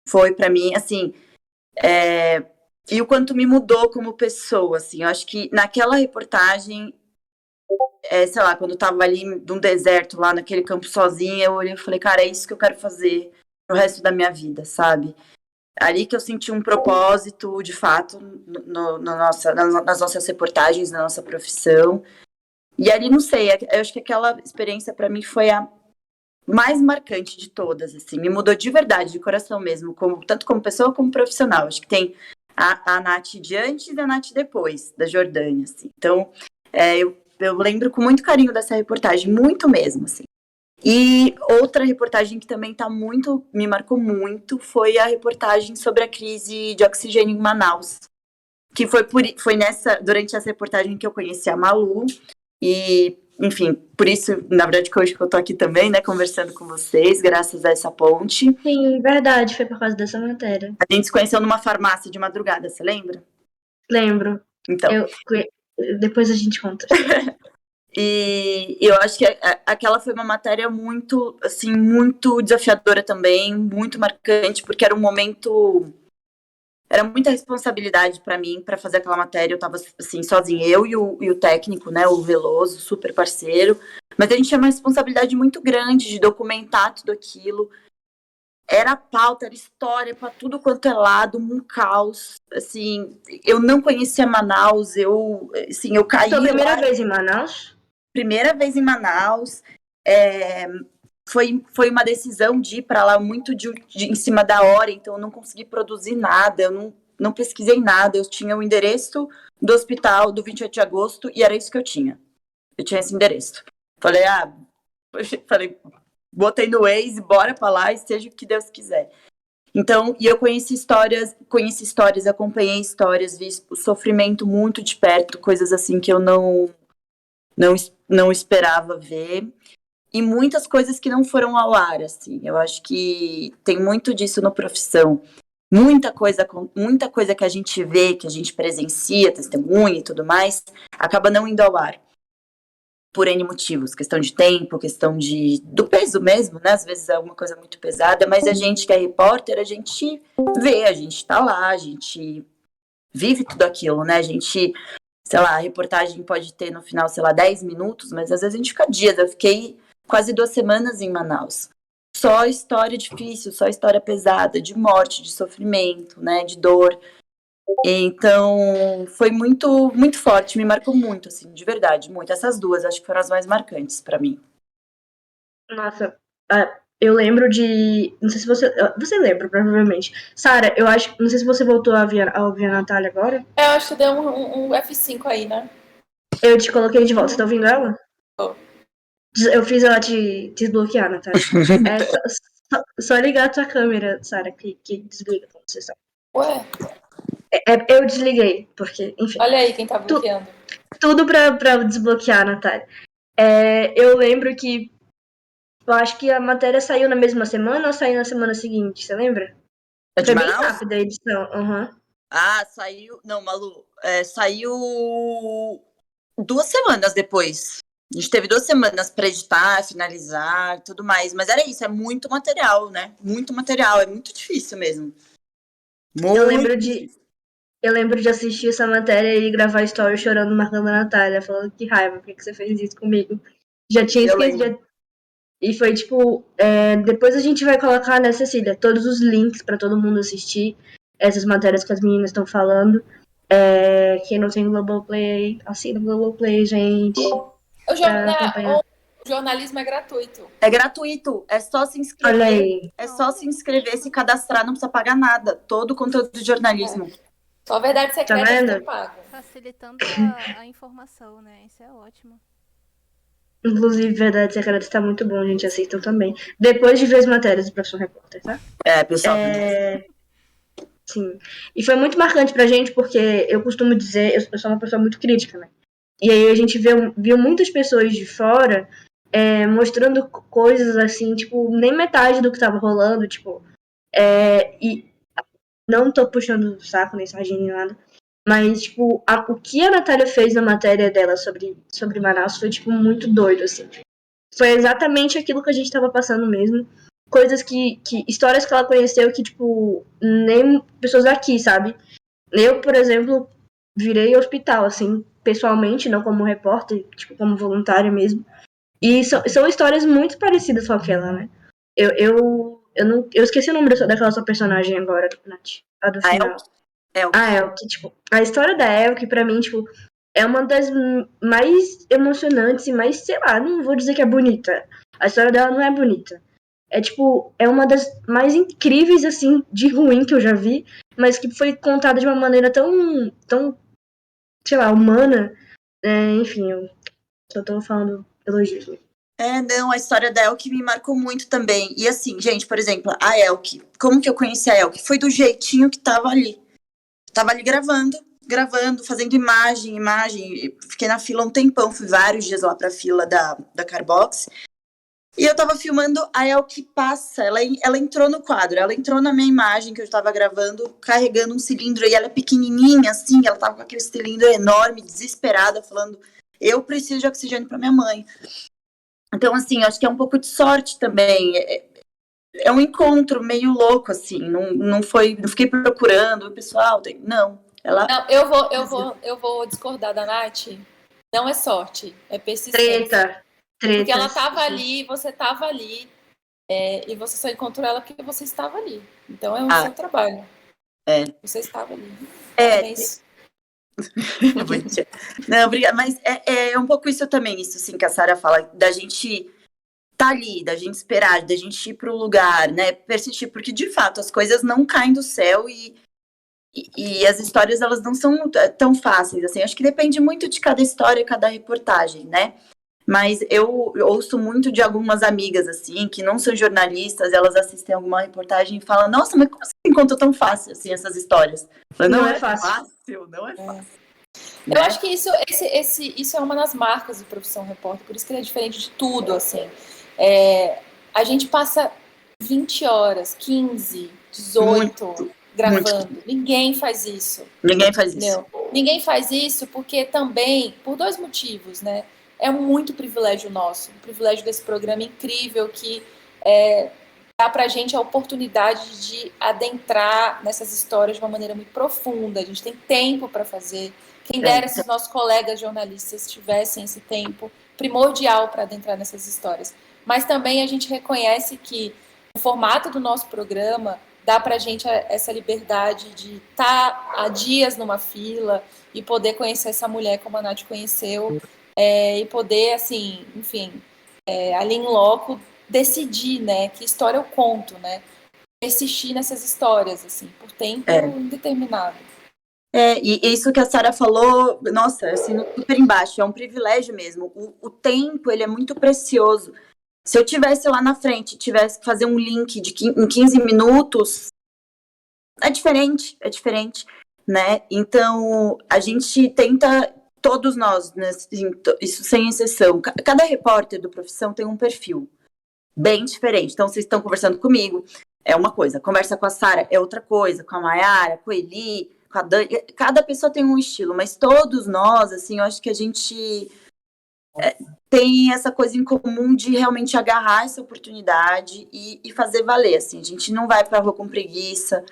foi para mim, assim, e o quanto me mudou como pessoa, assim, eu acho que naquela reportagem, sei lá, quando eu tava ali num deserto, lá naquele campo sozinha, eu olhei e falei, cara, é isso que eu quero fazer pro resto da minha vida, sabe? Ali que eu senti um propósito, de fato, nas nossas reportagens, na nossa profissão. E ali, não sei, eu acho que aquela experiência para mim foi a mais marcante de todas, assim. Me mudou de verdade, de coração mesmo, tanto como pessoa como profissional. Acho que tem a Nath de antes e a Nath depois, da Jordânia, assim. Então, eu lembro com muito carinho dessa reportagem, muito mesmo, assim. E outra reportagem que também me marcou muito, foi a reportagem sobre a crise de oxigênio em Manaus. Que foi durante essa reportagem que eu conheci a Malu. E, enfim, por isso, na verdade, que hoje que eu tô aqui também, né, conversando com vocês, graças a essa ponte.
Sim, verdade, foi por causa dessa matéria.
A gente se conheceu numa farmácia de madrugada, você lembra?
Lembro.
Então.
Depois a gente conta.
E eu acho que aquela foi uma matéria muito, assim, muito desafiadora também, muito marcante, porque era um momento... Era muita responsabilidade para mim, para fazer aquela matéria. Eu tava, assim, sozinha, eu e o técnico, né, o Veloso, super parceiro. Mas a gente tinha uma responsabilidade muito grande de documentar tudo aquilo. Era pauta, era história para tudo quanto é lado, um caos. Assim, eu não conhecia Manaus, eu caí.
Sua primeira vez em Manaus?
Primeira vez em Manaus. Foi uma decisão de ir para lá muito em cima da hora, então eu não consegui produzir nada, eu não pesquisei nada, eu tinha o endereço do hospital do 28 de agosto e era isso que eu tinha. Eu tinha esse endereço. Falei, botei no Waze, bora para lá e seja o que Deus quiser. Então, e eu conheci histórias, acompanhei histórias, vi o sofrimento muito de perto, coisas assim que eu não esperava ver. E muitas coisas que não foram ao ar, assim. Eu acho que tem muito disso no Profissão. Muita coisa que a gente vê, que a gente presencia, testemunha e tudo mais, acaba não indo ao ar. Por N motivos. Questão de tempo, questão do peso mesmo, né? Às vezes é alguma coisa muito pesada, mas a gente que é repórter, a gente vê, a gente tá lá, a gente vive tudo aquilo, né? A gente, sei lá, a reportagem pode ter no final, sei lá, 10 minutos, mas às vezes a gente fica dias. Eu fiquei quase 2 semanas em Manaus. Só história difícil, só história pesada, de morte, de sofrimento, né, de dor. Então, foi muito, muito forte, me marcou muito, assim, de verdade, muito. Essas duas, acho que foram as mais marcantes para mim.
Nossa, eu lembro de... Não sei se você lembra, provavelmente. Sara, eu acho... Não sei se você voltou a ouvir a Natália agora.
Eu acho que deu um F5 aí, né?
Eu te coloquei de volta. Você tá ouvindo ela?
Tô.
Eu fiz ela te desbloquear, Natália. Só ligar a tua câmera, Sara, que desliga, como você sabe.
Ué,
Eu desliguei, porque, enfim.
olha aí quem tá bloqueando.
Tudo pra desbloquear, Natália. Eu lembro que... Eu acho que a matéria saiu na mesma semana ou saiu na semana seguinte, você lembra? Foi bem rápida a edição. Uhum.
Ah, saiu... Não, Malu, saiu 2 semanas depois. A gente teve 2 semanas para editar, finalizar e tudo mais. Mas era isso, é muito material, né? Muito material, é muito difícil mesmo. Muito
Eu lembro de assistir essa matéria e gravar story chorando, marcando a Natália, falando que raiva, por que você fez isso comigo? Já tinha esquecido. E foi tipo, depois a gente vai colocar, né, Cecília, todos os links pra todo mundo assistir essas matérias que as meninas estão falando. Quem não tem Globoplay, assina o Globoplay, gente.
O jornalismo é gratuito.
É gratuito, é só se inscrever.
Olha aí.
É só se inscrever, se cadastrar, não precisa pagar nada. Todo o conteúdo de jornalismo.
Só a verdade secreta
vendo?
é pago.
Facilitando a informação, né? Isso é ótimo.
Inclusive, Verdade Secreta está muito bom, gente. Assistam também. Depois de ver as matérias do Professor Repórter, tá?
Pessoal.
Sim. E foi muito marcante pra gente, porque eu costumo dizer, eu sou uma pessoa muito crítica, né? E aí a gente viu muitas pessoas de fora mostrando coisas assim, tipo, nem metade do que tava rolando, tipo. E não tô puxando o saco, nem sardinha, nem nada. Mas, tipo, o que a Natália fez na matéria dela sobre Manaus foi, tipo, muito doido, assim. Foi exatamente aquilo que a gente tava passando mesmo. Coisas histórias que ela conheceu que, tipo, nem pessoas daqui, sabe? Eu, por exemplo, virei hospital, assim, pessoalmente, não como repórter, tipo, como voluntária mesmo. E são histórias muito parecidas com aquela, né? Eu esqueci o nome daquela sua personagem agora, Nath. A do final. Elke, tipo, a história da Elke, pra mim, tipo, é uma das mais emocionantes e mais, sei lá, não vou dizer que é bonita. A história dela não é bonita. É tipo, é uma das mais incríveis, assim, de ruim que eu já vi, mas que foi contada de uma maneira tão, sei lá, humana. Enfim, eu só tô falando elogios.
Não, a história da Elke me marcou muito também. E assim, gente, por exemplo, a Elke, como que eu conheci a Elke? Foi do jeitinho que tava ali. Tava ali gravando, fazendo imagem. Fiquei na fila um tempão, fui vários dias lá pra fila da Carbox. E eu tava filmando, a Elke passa, ela entrou no quadro, ela entrou na minha imagem que eu tava gravando, carregando um cilindro, e ela é pequenininha, assim, ela tava com aquele cilindro enorme, desesperada, falando, eu preciso de oxigênio pra minha mãe. Então, assim, acho que é um pouco de sorte também. É um encontro meio louco, assim. Não fiquei procurando, o pessoal. Não. Ela.
Não, eu vou discordar da Nath. Não é sorte, é persistência. Porque ela estava ali, você estava ali, e você só encontrou ela porque você estava ali. Então é o seu trabalho. Você estava ali. Parabéns.
Não, obrigada. Mas é um pouco isso também, isso assim, que a Sarah fala, da gente tá ali, da gente esperar, da gente ir pro lugar, né? Persistir, porque de fato as coisas não caem do céu e as histórias elas não são tão fáceis, assim. Acho que depende muito de cada história, cada reportagem, né? Mas eu ouço muito de algumas amigas, assim, que não são jornalistas, elas assistem alguma reportagem e falam, nossa, mas como você conta tão fácil, assim, essas histórias? Não é fácil, não é fácil.
Eu acho que isso é uma das marcas do Profissão Repórter, por isso que ele é diferente de tudo, assim. A gente passa 20 horas, 15, 18 gravando. Muito. Ninguém faz isso.
Ninguém faz isso.
Ninguém faz isso porque também, por dois motivos, né? É muito privilégio nosso, um privilégio desse programa incrível que dá pra gente a oportunidade de adentrar nessas histórias de uma maneira muito profunda. A gente tem tempo para fazer. Quem dera se os nossos colegas jornalistas tivessem esse tempo primordial para adentrar nessas histórias. Mas também a gente reconhece que o formato do nosso programa dá para a gente essa liberdade de estar há dias numa fila e poder conhecer essa mulher como a Nath conheceu, e poder, assim, enfim, ali em loco, decidir, né, que história eu conto, né? Persistir nessas histórias, assim, por tempo indeterminado.
E isso que a Sarah falou, nossa, assim, super embaixo, é um privilégio mesmo. O tempo, ele é muito precioso. Se eu tivesse lá na frente, tivesse que fazer um link em 15 minutos, é diferente, né? Então, a gente tenta, todos nós, né, assim, isso sem exceção, cada repórter do Profissão tem um perfil bem diferente. Então, vocês estão conversando comigo, é uma coisa. Conversa com a Sarah é outra coisa, com a Mayara, com a Eli, com a Dani. Cada pessoa tem um estilo, mas todos nós, assim, eu acho que a gente tem essa coisa em comum de realmente agarrar essa oportunidade e fazer valer, assim. A gente não vai pra rua com preguiça.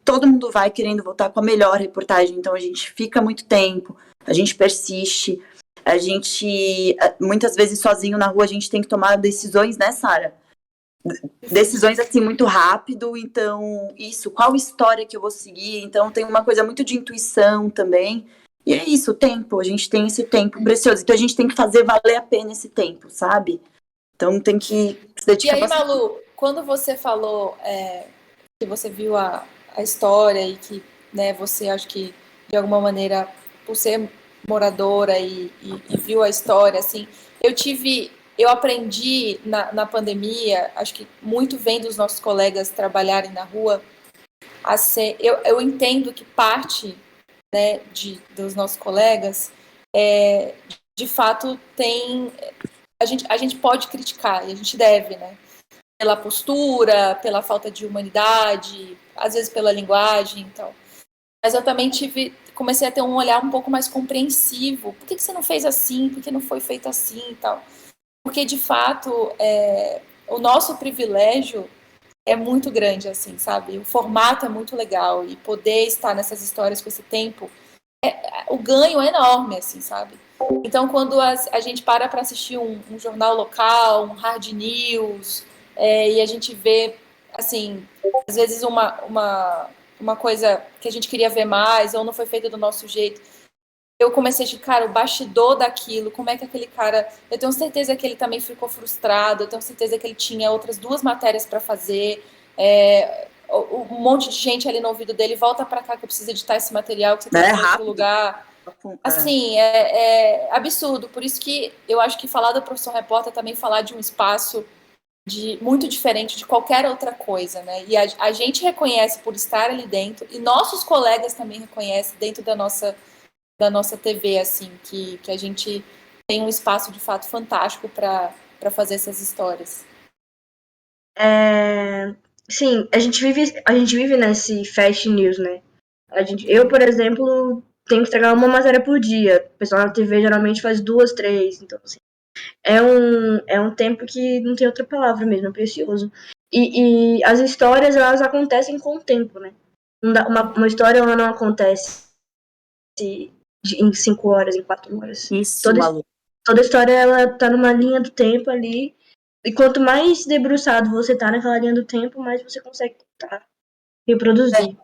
Todo mundo vai querendo voltar com a melhor reportagem, então a gente fica muito tempo, a gente persiste, a gente, muitas vezes sozinho na rua, a gente tem que tomar decisões, né, Sarah? Decisões, assim, muito rápido, então, qual história que eu vou seguir? Então, tem uma coisa muito de intuição também, e é isso, o tempo, a gente tem esse tempo precioso, então a gente tem que fazer valer a pena esse tempo, sabe? Então, tem que se dedicar.
E aí, Malu, quando você falou que você viu a história e que, né, você, acho que, de alguma maneira, por ser moradora e viu a história, assim, eu aprendi na pandemia, acho que muito vem dos nossos colegas trabalharem na rua, eu entendo que parte, né, dos nossos colegas, de fato, a gente pode criticar, e a gente deve, né? Pela postura, pela falta de humanidade, às vezes pela linguagem e tal. Mas eu também comecei a ter um olhar um pouco mais compreensivo. Por que você não fez assim? Por que não foi feito assim e tal? Porque, de fato, o nosso privilégio é muito grande, assim, sabe? O formato é muito legal e poder estar nessas histórias com esse tempo, o ganho é enorme, assim, sabe? Então, quando a gente para assistir um jornal local, um hard news, e a gente vê, assim, às vezes uma coisa que a gente queria ver mais ou não foi feita do nosso jeito, eu comecei a cara, o bastidor daquilo, como é que aquele cara... Eu tenho certeza que ele também ficou frustrado, eu tenho certeza que ele tinha outras 2 matérias para fazer, um monte de gente ali no ouvido dele, volta para cá que eu preciso editar esse material, que você está em outro lugar. Assim, é absurdo. Por isso que eu acho que falar da Profissão Repórter é também falar de um espaço muito diferente de qualquer outra coisa, né? E a gente reconhece por estar ali dentro, e nossos colegas também reconhecem dentro da nossa TV, assim, que a gente tem um espaço de fato fantástico para fazer essas histórias.
Sim, a gente vive nesse fast news, né? Eu, por exemplo, tenho que entregar uma matéria por dia. O pessoal na TV geralmente faz 2, 3. Então, assim, é um tempo que não tem outra palavra mesmo, é precioso. E as histórias, elas acontecem com o tempo, né? Uma história, ela não acontece em 5 horas, em 4 horas.
Isso,
Toda,
Malu.
toda história, ela tá numa linha do tempo ali. E quanto mais debruçado você tá naquela linha do tempo, mais você consegue reproduzir.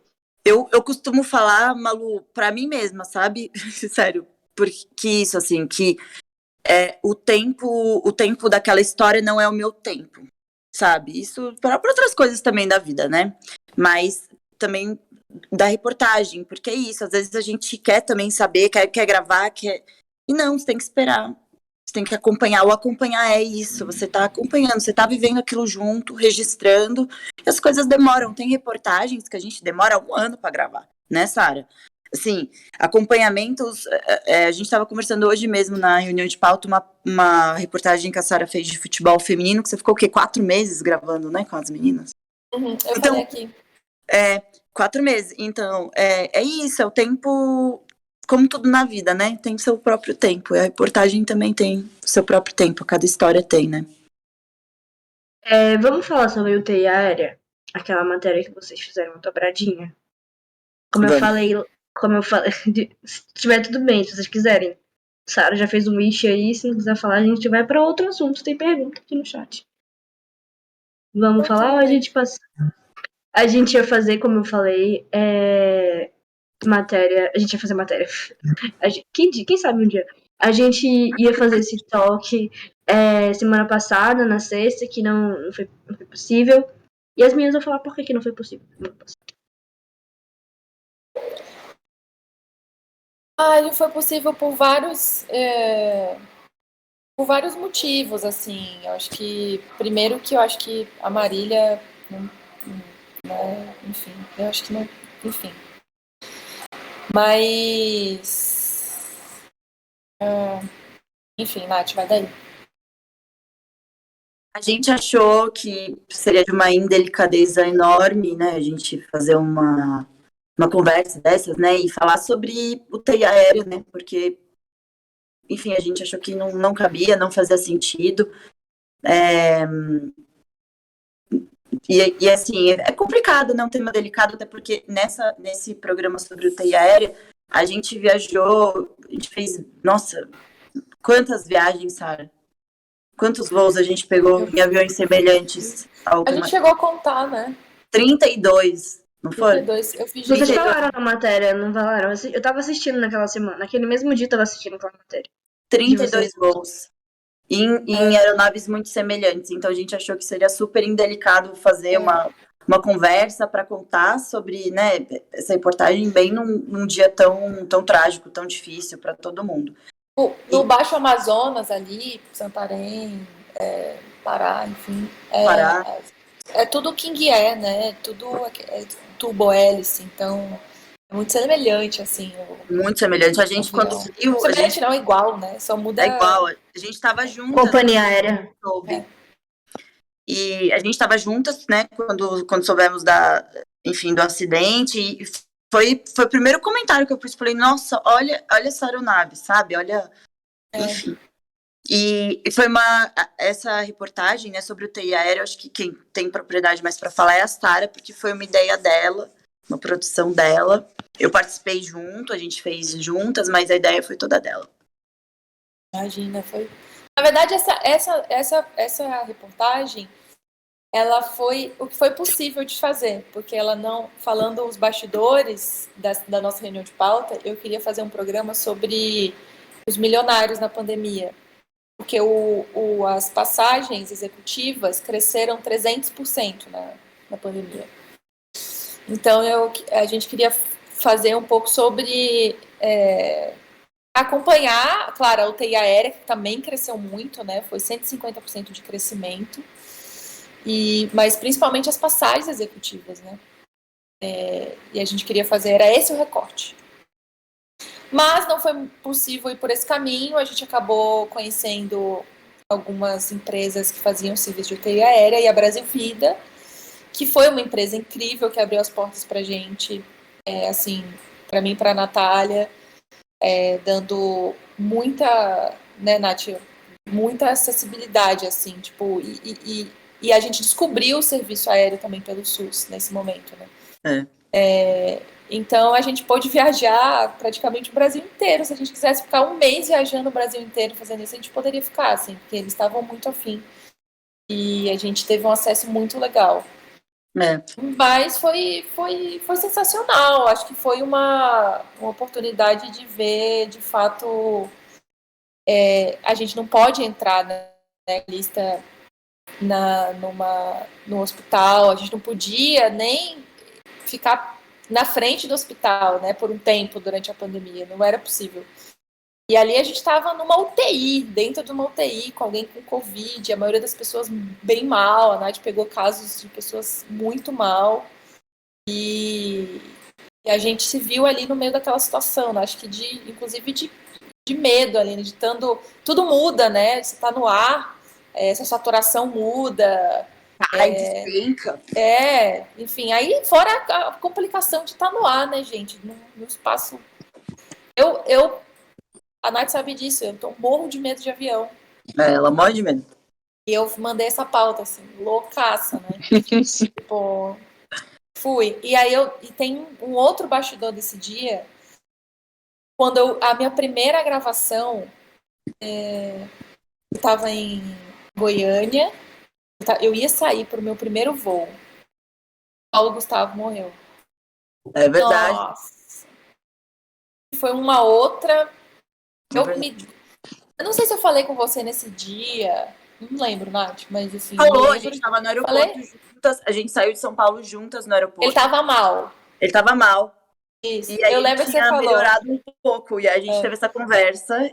Eu costumo falar, Malu, pra mim mesma, sabe? Sério. Porque isso, assim, que o tempo daquela história não é o meu tempo, sabe? Isso para outras coisas também da vida, né? Mas também da reportagem, porque é isso, às vezes a gente quer também saber, quer gravar, e não, você tem que esperar. Você tem que acompanhar. O acompanhar é isso, você tá acompanhando, você tá vivendo aquilo junto, registrando, e as coisas demoram. Tem reportagens que a gente demora 1 ano para gravar, né, Sara? Assim, acompanhamentos, a gente estava conversando hoje mesmo na reunião de pauta, uma reportagem que a Sara fez de futebol feminino, que você ficou o quê? 4 meses gravando, né, com as meninas?
Eu falei aqui.
4 meses. Então, é isso, é o tempo, como tudo na vida, né? Tem seu próprio tempo. E a reportagem também tem seu próprio tempo, cada história tem, né?
Vamos falar sobre UTI aérea? Aquela matéria que vocês fizeram uma dobradinha? Como eu falei, se tiver tudo bem, se vocês quiserem. Sara já fez um wish aí, se não quiser falar, a gente vai para outro assunto. Tem pergunta aqui no chat. Vamos falar ou a gente passa? A gente ia fazer, como eu falei, matéria. A gente ia fazer matéria. Quem sabe um dia? A gente ia fazer esse talk semana passada, na sexta, que não foi possível. E as meninas vão falar por que não foi possível.
Não foi possível por vários motivos, assim. Eu acho que, primeiro que eu acho que a Marília, enfim, eu acho que não, enfim. Mas, enfim, Nath, vai daí.
A gente achou que seria de uma indelicadeza enorme, né? A gente fazer uma conversa dessas, né? E falar sobre UTI aéreo, né? Porque, enfim, a gente achou que não cabia, não fazia sentido. E assim, é complicado, né? Um tema delicado, até porque nesse programa sobre UTI aérea, a gente viajou, a gente fez, nossa, quantas viagens, Sara? Quantos voos a gente pegou em aviões semelhantes ao
A gente chegou a contar, né?
32, não foi?
32, eu fiz
Vocês
32.
falaram na matéria, não falaram? Eu tava assistindo naquela semana, naquele mesmo dia eu tava assistindo aquela matéria.
32 voos. Em aeronaves muito semelhantes. Então a gente achou que seria super indelicado fazer uma conversa para contar sobre, né, essa reportagem bem num dia tão trágico, tão difícil para todo mundo.
No Baixo Amazonas ali, Santarém, Pará, enfim.
Pará.
É tudo King Air, né? Tudo turbo-hélice, então é muito semelhante, assim.
Muito semelhante. A gente, quando viu.
Semelhante não, igual, né? Só muda.
É igual. A gente estava juntas.
Companhia aérea.
E a gente estava juntas, né, quando soubemos do acidente, e foi o primeiro comentário que eu fiz, falei, nossa, olha essa aeronave, sabe, olha, enfim. E foi essa reportagem, né, sobre o TI aéreo, acho que quem tem propriedade mais para falar é a Sara, porque foi uma ideia dela, uma produção dela, eu participei junto, a gente fez juntas, mas a ideia foi toda dela.
Imagina, foi... Na verdade, essa reportagem, ela foi o que foi possível de fazer, porque ela não, falando os bastidores da nossa reunião de pauta, eu queria fazer um programa sobre os milionários na pandemia, porque as passagens executivas cresceram 300% na pandemia. Então a gente queria fazer um pouco sobre acompanhar, claro, a UTI aérea, que também cresceu muito, né? Foi 150% de crescimento. Mas principalmente as passagens executivas, né? E a gente queria fazer, era esse o recorte. Mas não foi possível ir por esse caminho, a gente acabou conhecendo algumas empresas que faziam serviço de UTI aérea, e a Brasil Vida, que foi uma empresa incrível, que abriu as portas pra gente, assim, pra mim e pra Natália, dando muita, né, Nath, muita acessibilidade, assim, tipo, e a gente descobriu o serviço aéreo também pelo SUS nesse momento, né? Então a gente pôde viajar praticamente o Brasil inteiro. Se a gente quisesse ficar um mês viajando o Brasil inteiro fazendo isso, a gente poderia ficar, assim, porque eles estavam muito afim. E a gente teve um acesso muito legal. Mas foi sensacional. Acho que foi uma oportunidade de ver, de fato, a gente não pode entrar na lista no hospital, a gente não podia nem ficar na frente do hospital, né, por um tempo durante a pandemia, não era possível. E ali a gente estava numa UTI, dentro de uma UTI, com alguém com Covid, a maioria das pessoas bem mal, a Nath pegou casos de pessoas muito mal, e a gente se viu ali no meio daquela situação, né? Acho que inclusive de medo ali, né? Tudo muda, né, você está no ar, essa saturação muda,
despenca.
Enfim, aí fora a complicação de estar no ar, né, gente, no espaço. A Nath sabe disso, eu morro de medo de avião.
Ela morre de medo.
E eu mandei essa pauta, assim, loucaça, né? Tipo, fui. E aí e tem um outro bastidor desse dia, quando a minha primeira gravação, eu estava em Goiânia, eu ia sair para o meu primeiro voo. Paulo Gustavo morreu.
É verdade.
Nossa. Foi uma outra. Eu não sei se eu falei com você nesse dia. Não lembro, Nath, mas assim.
Falou, a gente tava no aeroporto juntas. A gente saiu de São Paulo juntas no aeroporto.
Ele tava mal.
Isso. E aí
eu lembro que você falou.
Melhorado um pouco. E aí a gente teve essa conversa.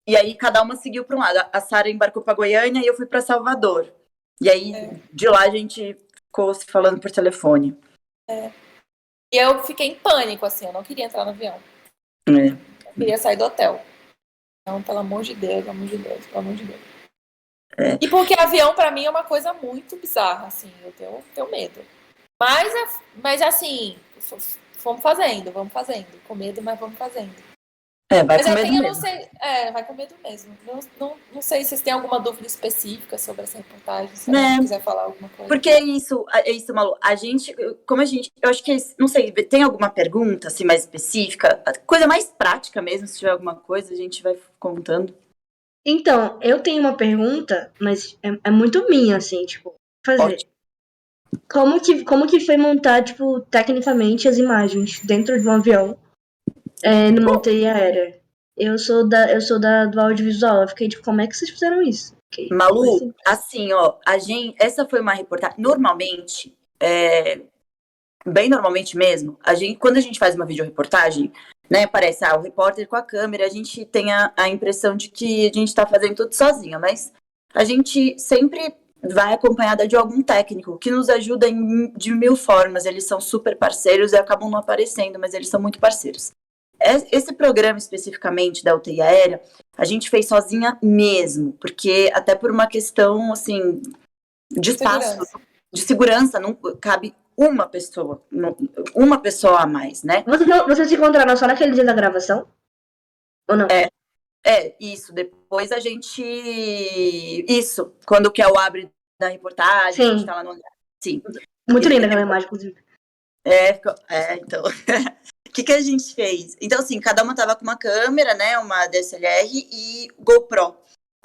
E aí cada uma seguiu para um lado. A Sara embarcou para Goiânia e eu fui para Salvador. E aí de lá a gente ficou se falando por telefone.
E eu fiquei em pânico, assim, eu não queria entrar no avião. Eu queria sair do hotel. Então, pelo amor de Deus, pelo amor de Deus, pelo amor de Deus. E porque avião, pra mim, é uma coisa muito bizarra, assim, eu tenho medo. Mas assim, vamos fazendo. Com medo, mas vamos fazendo.
Vai com medo mesmo.
Não sei, vai com medo mesmo. Não sei se vocês têm alguma dúvida específica sobre essa reportagem, se você quiser falar alguma coisa.
Porque é isso, Malu. Eu acho que, não sei, tem alguma pergunta assim, mais específica? Coisa mais prática mesmo, se tiver alguma coisa, a gente vai contando.
Então, eu tenho uma pergunta, mas é muito minha, assim, tipo, fazer. Como que foi montar, tipo, tecnicamente as imagens dentro de um avião, numa UTI aérea? Eu sou do audiovisual, eu fiquei tipo, como é que vocês fizeram isso?
Malu, assim, ó, essa foi uma reportagem, normalmente, bem normalmente mesmo, quando a gente faz uma videoreportagem, né, aparece o repórter com a câmera, a gente tem a impressão de que a gente tá fazendo tudo sozinha, mas a gente sempre vai acompanhada de algum técnico que nos ajuda de mil formas. Eles são super parceiros e acabam não aparecendo, mas eles são muito parceiros. Esse programa especificamente da UTI aérea, a gente fez sozinha mesmo, porque até por uma questão, assim, de espaço, de segurança, não cabe uma pessoa a mais, né?
Vocês se encontraram só naquele dia da gravação? Ou não?
Isso. Depois a gente... Isso, quando o Kel abre da reportagem,
Sim.
a gente tá lá no andar. Sim.
Muito linda aquela imagem, inclusive.
Então... O que a gente fez? Então, assim, cada uma tava com uma câmera, né? Uma DSLR e GoPro.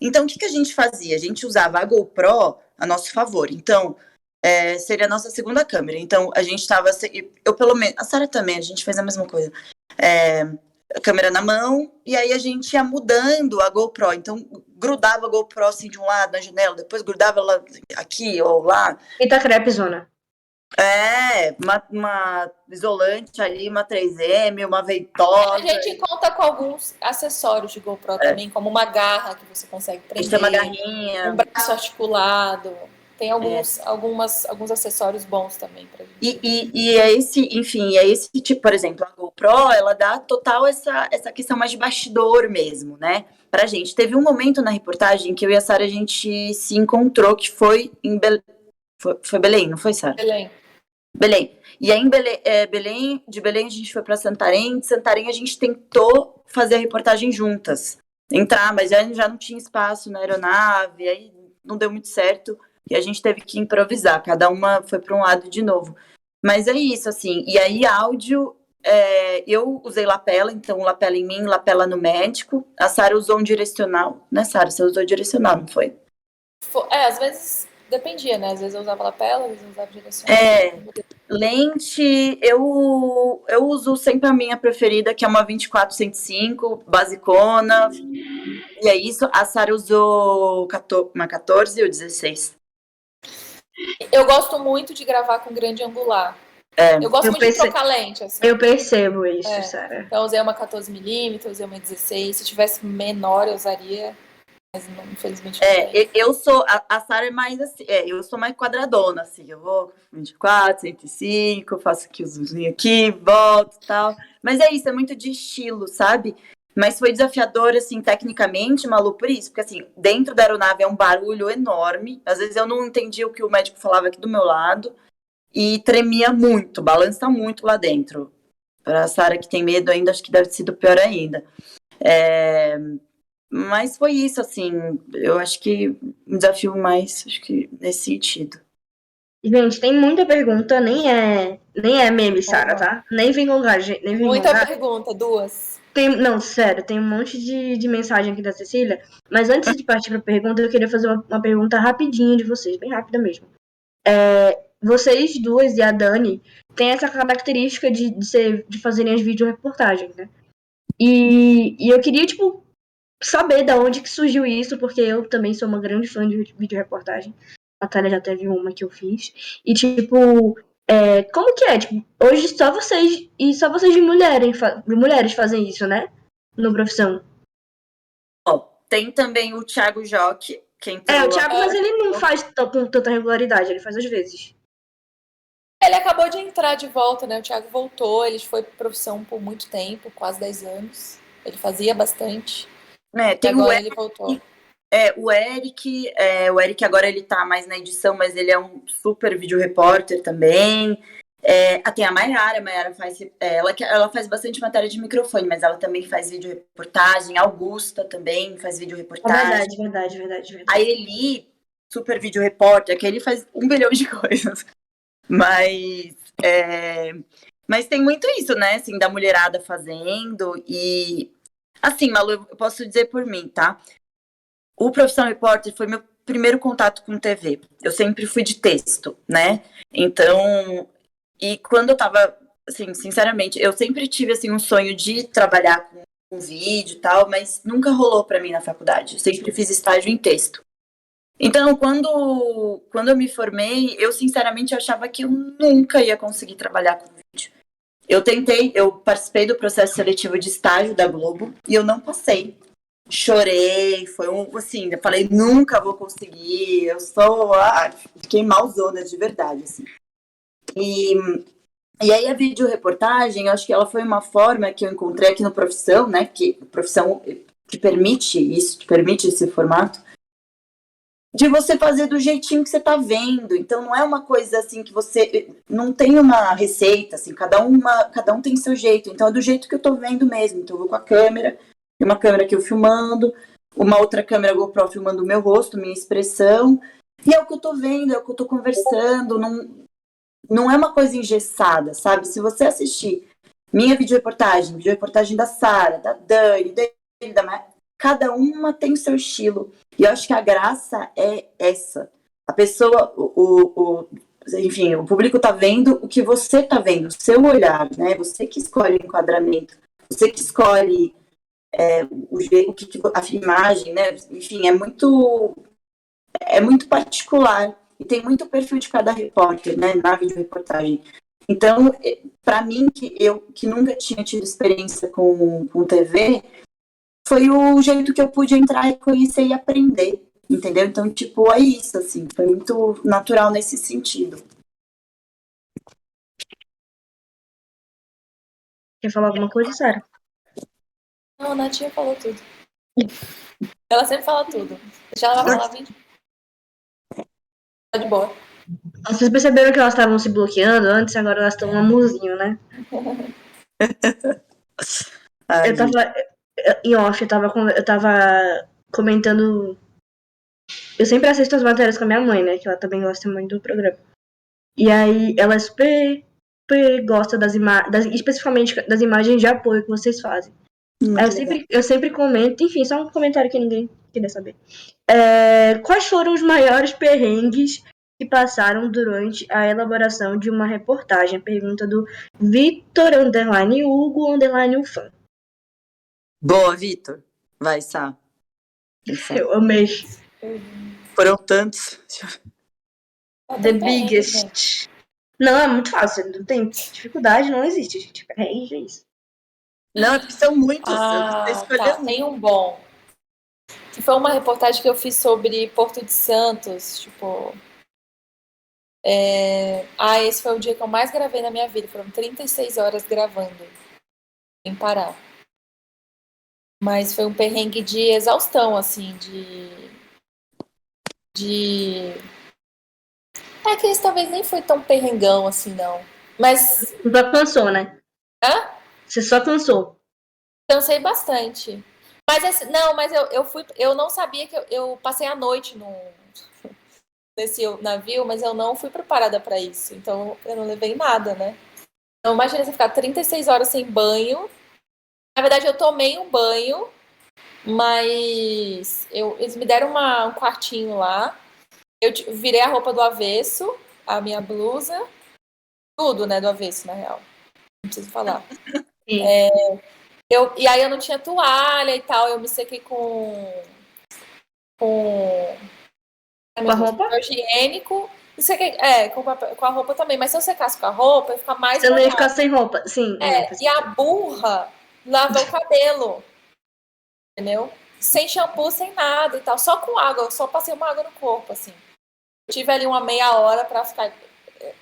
Então, o que a gente fazia? A gente usava a GoPro, a nosso favor. Então, seria a nossa segunda câmera. Então, a gente estava... Eu, pelo menos... A Sara também, a gente fez a mesma coisa. A câmera na mão, e aí a gente ia mudando a GoPro. Então, grudava a GoPro assim de um lado na janela, depois grudava ela aqui ou lá.
Fita crepe, zona.
Uma isolante ali, uma 3M, uma ventosa.
A gente conta com alguns acessórios de GoPro também, como uma garra que você consegue prender.
Tem uma garrinha.
Um braço articulado. Tem alguns acessórios bons também pra gente.
E é esse tipo, por exemplo, a GoPro, ela dá total essa questão mais de bastidor mesmo, né? Pra gente. Teve um momento na reportagem que eu e a Sara, a gente se encontrou, que foi em foi Belém, não foi, Sara? Belém. E aí de Belém a gente foi pra Santarém. De Santarém a gente tentou fazer a reportagem juntas. Entrar, mas já não tinha espaço na aeronave, aí não deu muito certo. E a gente teve que improvisar, cada uma foi para um lado de novo. Mas é isso, assim. E aí, áudio, eu usei lapela, então lapela em mim, lapela no médico. A Sara usou um direcional, né, Sara? Você usou direcional, não foi?
Às vezes dependia, né? Às vezes eu usava lapela, às vezes eu usava direcional.
Lente, eu uso sempre a minha preferida, que é uma 24-105, basicona. E é isso. A Sara usou uma 14 ou 16.
Eu gosto muito de gravar com grande angular. Eu gosto muito de trocar lente. Assim.
Eu percebo isso, Sara.
Então eu usei uma 14mm, eu usei uma 16. Se tivesse menor, eu usaria. Mas não, infelizmente não.
Eu sou. A Sara é mais assim. Eu sou mais quadradona, assim. Eu vou 24, 105, faço aqui o zoomzinho aqui, volto e tal. Mas é isso, é muito de estilo, sabe? Mas foi desafiador, assim, tecnicamente, Malu, por isso. Porque, assim, dentro da aeronave é um barulho enorme. Às vezes eu não entendia o que o médico falava aqui do meu lado. E tremia muito, balança muito lá dentro. Para a Sara que tem medo ainda, acho que deve ter sido pior ainda. Mas foi isso, assim. Eu acho que um desafio mais, acho que nesse sentido.
Gente, tem muita pergunta, nem é meme, Sara, tá? Nem vem longar, gente.
Muita pergunta, 2.
Não, sério, tem um monte de mensagem aqui da Cecília. Mas antes de partir pra pergunta, eu queria fazer uma pergunta rapidinho de vocês, bem rápida mesmo. Vocês duas e a Dani têm essa característica de fazerem as videoreportagens, né? E eu queria, tipo, saber da onde que surgiu isso, porque eu também sou uma grande fã de videoreportagem. A Natália já teve uma que eu fiz. E, tipo, como que é? Tipo, hoje só vocês de mulheres fazem isso, né? No profissão.
Tem também o Thiago Joque.
O Thiago, mas ele não faz com tanta regularidade, ele faz às vezes.
Ele acabou de entrar de volta, né? O Thiago voltou, ele foi pra profissão por muito tempo, quase 10 anos. Ele fazia bastante.
Tem
agora ele voltou.
O Eric agora ele tá mais na edição, mas ele é um super vídeo repórter também. Tem a Mayara faz, ela faz bastante matéria de microfone, mas ela também faz vídeo reportagem. A Augusta também faz vídeo reportagem.
Verdade.
A Eli, super vídeo repórter, que ele faz 1 bilhão de coisas. Mas tem muito isso, né, assim, da mulherada fazendo. E assim, Malu, eu posso dizer por mim, tá? O Profissão Repórter foi meu primeiro contato com TV. Eu sempre fui de texto, né? Então, e quando eu tava, assim, sinceramente, eu sempre tive, assim, um sonho de trabalhar com vídeo e tal, mas nunca rolou pra mim na faculdade. Eu sempre fiz estágio em texto. Então, quando eu me formei, eu, sinceramente, achava que eu nunca ia conseguir trabalhar com vídeo. Eu participei do processo seletivo de estágio da Globo e eu não passei. Chorei, foi assim, eu falei, nunca vou conseguir, fiquei malzona de verdade, assim. E aí a videoreportagem, eu acho que ela foi uma forma que eu encontrei aqui no Profissão, né, Profissão que permite isso, que permite esse formato, de você fazer do jeitinho que você tá vendo. Então não é uma coisa assim que você não tem uma receita, assim, cada um tem seu jeito. Então é do jeito que eu tô vendo mesmo. Então eu vou com a câmera, uma câmera aqui eu filmando, uma outra câmera GoPro filmando o meu rosto, minha expressão. E é o que eu tô vendo, é o que eu tô conversando. Não é uma coisa engessada, sabe? Se você assistir minha videoreportagem da Sara, da Dani, da Maia, cada uma tem seu estilo. E eu acho que a graça é essa, A pessoa, enfim, o público está vendo o que você está vendo, o seu olhar, né? Você que escolhe o enquadramento, você que escolhe a imagem, né? Enfim, é muito particular e tem muito perfil de cada repórter, né? Na videoreportagem. Então, para mim, que nunca tinha tido experiência com TV, foi o jeito que eu pude entrar e conhecer e aprender, entendeu? Então, tipo, é isso, assim, foi muito natural nesse sentido.
Quer falar alguma coisa, Sara?
Não, a Natinha falou tudo. Ela sempre fala tudo. Deixa ela falar 20. Tá de boa.
Vocês perceberam que elas estavam se bloqueando antes, agora elas estão um amorzinho, né?
Ai,
Eu tava em off, eu tava comentando. Eu sempre assisto as matérias com a minha mãe, né? Que ela também gosta muito do programa. E aí ela super gosta especificamente das imagens de apoio que vocês fazem. Aí eu sempre comento, enfim, só um comentário que ninguém queria saber. Quais foram os maiores perrengues que passaram durante a elaboração de uma reportagem? Pergunta do Vitor _Hugo _Ufan.
boa, Vitor. Vai, Sá.
Eu amei.
Foram tantos.
The biggest. Não, é muito fácil. Não tem dificuldade, não existe, gente. Perrengue é isso.
Não, é porque são muitos.
Você escolheu tem um bom. Que foi uma reportagem que eu fiz sobre Porto de Santos. Tipo. Esse foi o dia que eu mais gravei na minha vida. Foram 36 horas gravando. Sem parar. Mas foi um perrengue de exaustão, assim, que esse talvez nem foi tão perrengão assim, não. Mas.
Você só cansou, né?
Hã?
Você só cansou.
Cansei bastante. Mas eu não sabia que eu passei a noite nesse navio, mas eu não fui preparada para isso. Então eu não levei nada, né? Então imagina você ficar 36 horas sem banho. Na verdade, eu tomei um banho, mas eles me deram um quartinho lá. Eu virei a roupa do avesso, a minha blusa, tudo, né, do avesso, na real. Não preciso falar. E aí eu não tinha toalha e tal, eu me sequei com
a roupa?
papel higiênico. Com a roupa também. Mas se eu secasse com a roupa, ia ficar mais.
Você não ia ficar sem roupa, sim.
E a burra lavou o cabelo. Entendeu? Sem shampoo, sem nada e tal. Só com água. Eu só passei uma água no corpo, assim. Eu tive ali uma meia hora pra ficar.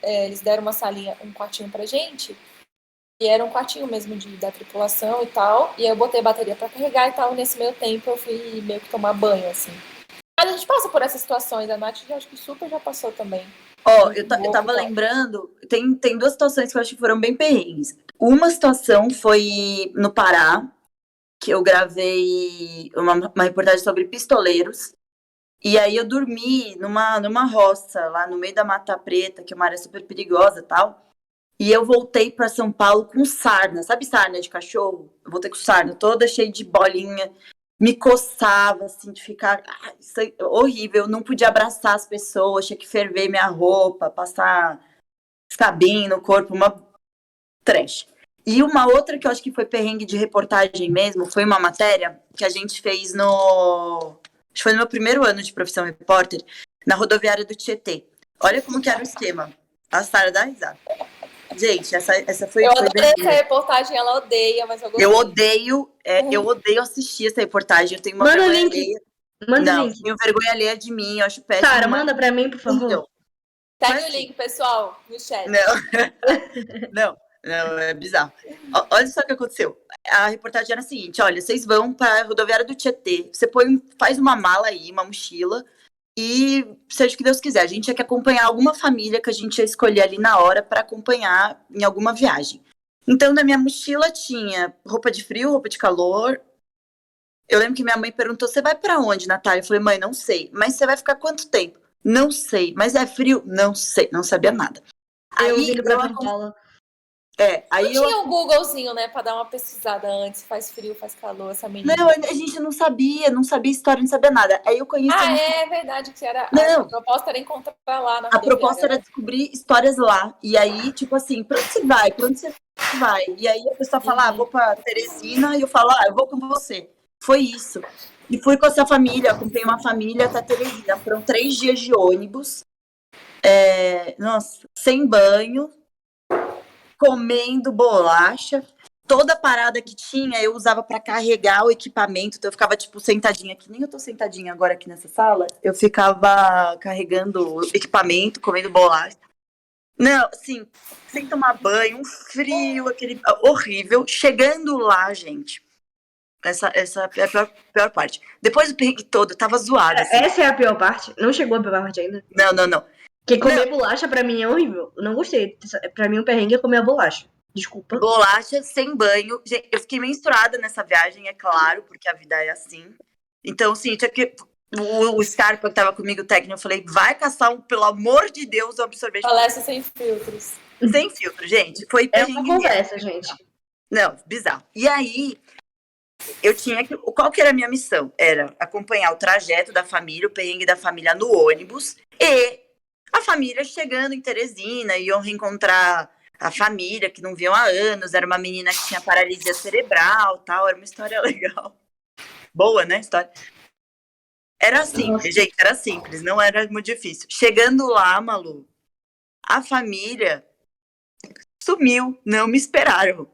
Eles deram uma salinha, um quartinho pra gente. E era um quartinho mesmo da tripulação e tal. E aí eu botei a bateria pra carregar e tal. Nesse meio tempo eu fui meio que tomar banho, assim. Mas a gente passa por essas situações. A Nath acho que super já passou também.
Eu tava lembrando, tem duas situações que eu acho que foram bem perrengues. Uma situação foi no Pará, que eu gravei uma reportagem sobre pistoleiros. E aí eu dormi numa roça, lá no meio da Mata Preta, que é uma área super perigosa e tal. E eu voltei para São Paulo com sarna. Sabe sarna de cachorro? Eu voltei com sarna toda cheia de bolinha. Me coçava, assim, de ficar isso é horrível. Eu não podia abraçar as pessoas, tinha que ferver minha roupa, passar sabinho no corpo, uma trash. E uma outra que eu acho que foi perrengue de reportagem mesmo, foi uma matéria que a gente fez acho que foi no meu primeiro ano de profissão repórter, na rodoviária do Tietê. Olha como que era o esquema. A Sara dá risada. Gente, essa foi...
Eu adorei essa reportagem, ela odeia, mas eu gostei.
Eu odeio assistir essa reportagem. Eu tenho uma
Manda
vergonha
o link.
alheia.
Manda o link.
Tenho vergonha alheia de mim, eu acho péssimo.
Sara, manda pra mim, por favor.
Segue o link, pessoal, no chat.
Não, é bizarro. Olha só o que aconteceu. A reportagem era a seguinte, olha, vocês vão para a rodoviária do Tietê, você faz uma mala aí, uma mochila, e seja o que Deus quiser. A gente tinha que acompanhar alguma família que a gente ia escolher ali na hora para acompanhar em alguma viagem. Então, na minha mochila tinha roupa de frio, roupa de calor. Eu lembro que minha mãe perguntou, você vai para onde, Natália? Eu falei, mãe, não sei. Mas você vai ficar quanto tempo? Não sei. Mas é frio? Não sei. Não sabia nada.
Eu vindo pra São Paulo.
Aí
Não tinha um Googlezinho, né, pra dar uma pesquisada antes, faz frio, faz calor, essa menina.
Não, a gente não sabia história, não sabia nada. Aí eu conheci...
É verdade, que era...
Não.
A proposta era encontrar lá na
A proposta era
né?
descobrir histórias lá. E aí, tipo assim, pra onde você vai? Pra onde você vai? E aí a pessoa fala, vou pra Teresina, e eu falo, eu vou com você. Foi isso. E fui com essa família, acompanhei uma família até Teresina. Foram 3 dias de ônibus. Nossa, sem banho, comendo bolacha. Toda parada que tinha, eu usava para carregar o equipamento. Então eu ficava, tipo, sentadinha aqui. Nem eu tô sentadinha agora aqui nessa sala. Eu ficava carregando o equipamento, comendo bolacha. Não, assim, sem tomar banho, um frio, aquele horrível. Chegando lá, gente, essa é a pior parte. Depois do perrengue todo, eu tava zoada. Assim.
Essa é a pior parte? Não chegou a pior parte ainda?
Não.
Porque comer bolacha pra mim é horrível. Eu não gostei. Pra mim o perrengue é comer a bolacha. Desculpa.
Bolacha sem banho. Gente, eu fiquei menstruada nessa viagem, é claro, porque a vida é assim. Então, assim, tinha que... O Scarpa que tava comigo, o técnico, eu falei, vai caçar pelo amor de Deus, um absorvente.
Palestra sem filtros.
Sem filtro, gente. Foi
É uma conversa, gente.
Não, bizarro. E aí, eu tinha que... Qual que era a minha missão? Era acompanhar o trajeto da família, o perrengue da família no ônibus, e a família chegando em Teresina, iam reencontrar a família, que não viam há anos, era uma menina que tinha paralisia cerebral, tal, era uma história legal. Boa, né, história? Era simples, gente, era simples, não era muito difícil. Chegando lá, Malu, a família sumiu, não me esperaram.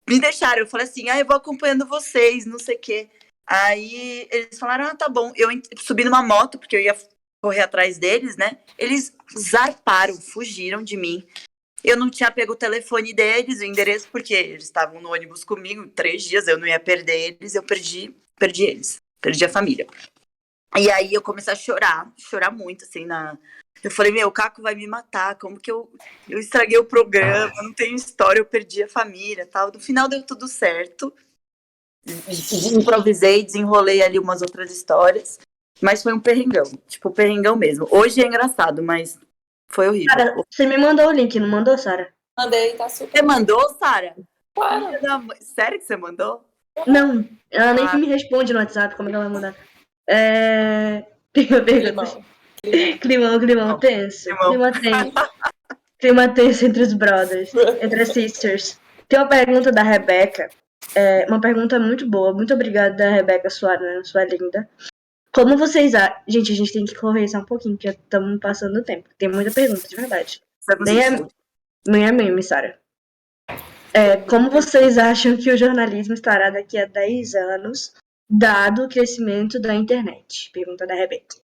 Me deixaram, eu falei assim, eu vou acompanhando vocês, não sei o quê. Aí eles falaram, tá bom. Eu subi numa moto, porque eu ia correr atrás deles, né? Eles zarparam, fugiram de mim. Eu não tinha pego o telefone deles, o endereço, porque eles estavam no ônibus comigo 3 dias, eu não ia perder eles, eu perdi eles, perdi a família. E aí eu comecei a chorar muito, assim, Eu falei, o Caco vai me matar, como que eu estraguei o programa, não tenho história, eu perdi a família, tal. No final deu tudo certo, improvisei, desenrolei ali umas outras histórias, mas foi um perrengão, tipo, perrengão mesmo. Hoje é engraçado, mas foi horrível.
Sara, você me mandou o link, não mandou, Sara?
Mandei, tá super.
Você mandou, Sara?
Claro.
Sério que você mandou?
Não, ela nem me responde no WhatsApp, como é que ela vai mandar? Climão tenso. Clima tenso entre os brothers, entre as sisters. Tem uma pergunta da Rebeca, uma pergunta muito boa. Muito obrigada, Rebeca, sua linda. Como vocês acham... Gente, a gente tem que conversar um pouquinho, porque estamos passando o tempo. Tem muita pergunta, de verdade. Nem é meme, Sara. Como vocês acham que o jornalismo estará daqui a 10 anos, dado o crescimento da internet? Pergunta da Rebeca.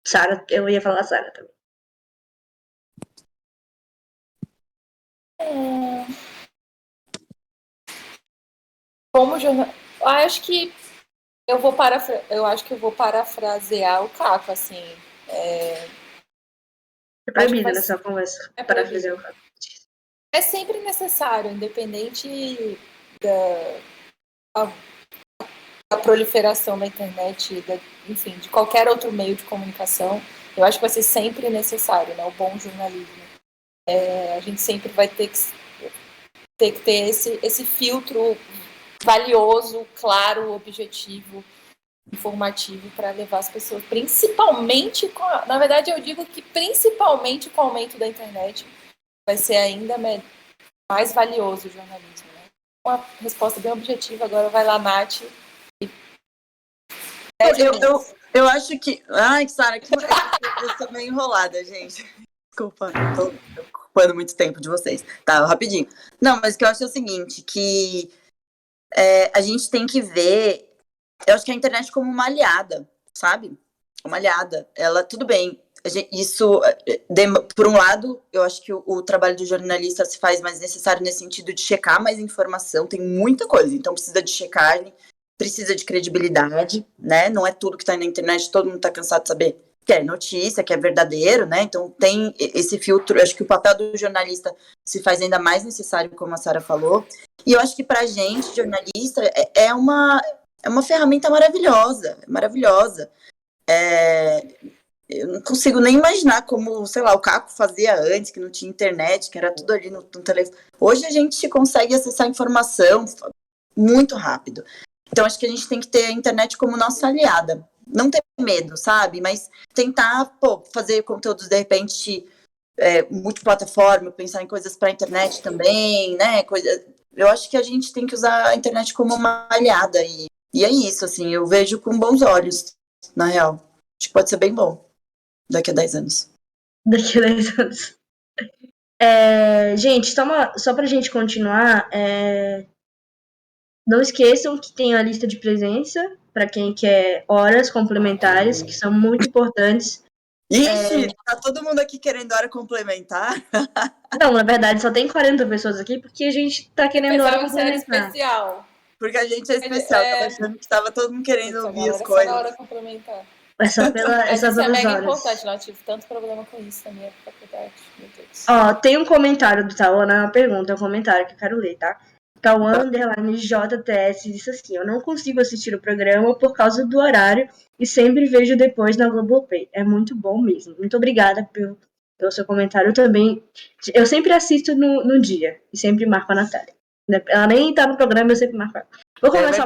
Sara,
eu ia falar Sara também.
Como jornal... acho que eu acho que eu vou parafrasear o Caco, assim.
É proibido nessa conversa. Parafrasear o Caco.
É sempre necessário, independente da proliferação da internet, enfim, de qualquer outro meio de comunicação. Eu acho que vai ser sempre necessário, né, o bom jornalismo. A gente sempre vai ter que ter esse filtro valioso, claro, objetivo, informativo para levar as pessoas, principalmente na verdade eu digo que principalmente com o aumento da internet vai ser ainda mais valioso o jornalismo, né? Uma resposta bem objetiva, agora vai lá, Nath.
Eu acho que... Ai, Sara, eu tô meio enrolada, gente. Desculpa, tô ocupando muito tempo de vocês. Tá, rapidinho. Não, mas o que eu acho é o seguinte, que a gente tem que ver... Eu acho que a internet como uma aliada, sabe? Uma aliada. Ela, tudo bem, isso, por um lado, eu acho que o trabalho do jornalista se faz mais necessário nesse sentido de checar mais informação, tem muita coisa, então precisa de checagem, precisa de credibilidade, né? Não é tudo que tá na internet, todo mundo tá cansado de saber que é notícia, que é verdadeiro, né? Então tem esse filtro, eu acho que o papel do jornalista se faz ainda mais necessário, como a Sara falou, e eu acho que pra gente, jornalista, é uma ferramenta maravilhosa. eu não consigo nem imaginar como, sei lá, o Caco fazia antes, que não tinha internet, que era tudo ali no telefone. Hoje a gente consegue acessar informação muito rápido. Então, acho que a gente tem que ter a internet como nossa aliada. Não ter medo, sabe? Mas tentar, fazer conteúdos, de repente, multiplataforma, pensar em coisas para a internet também, né? Eu acho que a gente tem que usar a internet como uma aliada. E é isso, assim, eu vejo com bons olhos, na real. Acho que pode ser bem bom daqui a 10 anos.
Daqui a 10 anos. Gente, só pra gente continuar, não esqueçam que tem a lista de presença para quem quer horas complementares, que são muito importantes.
Ixi, tá todo mundo aqui querendo hora complementar.
Não, na verdade, só tem 40 pessoas aqui porque a gente tá querendo hora
Pensava que era
complementar.
especial.
Porque a gente é especial, tava achando que tava todo mundo querendo
Essa
ouvir as
galera só na
coisas.
hora complementar.
É só
Mas isso é
pelas
mega
horas.
importante, não? Eu tive tanto problema com isso na minha faculdade. Meu Deus.
Ó, tem um comentário do Tauan, não é uma pergunta, é um comentário que eu quero ler, tá? Tauan JTS disse assim: eu não consigo assistir o programa por causa do horário e sempre vejo depois na Globoplay. É muito bom mesmo. Muito obrigada pelo seu comentário também. Eu sempre assisto no dia e sempre marco a Natália. Ela nem tá no programa, eu sempre marco ela. Vou começar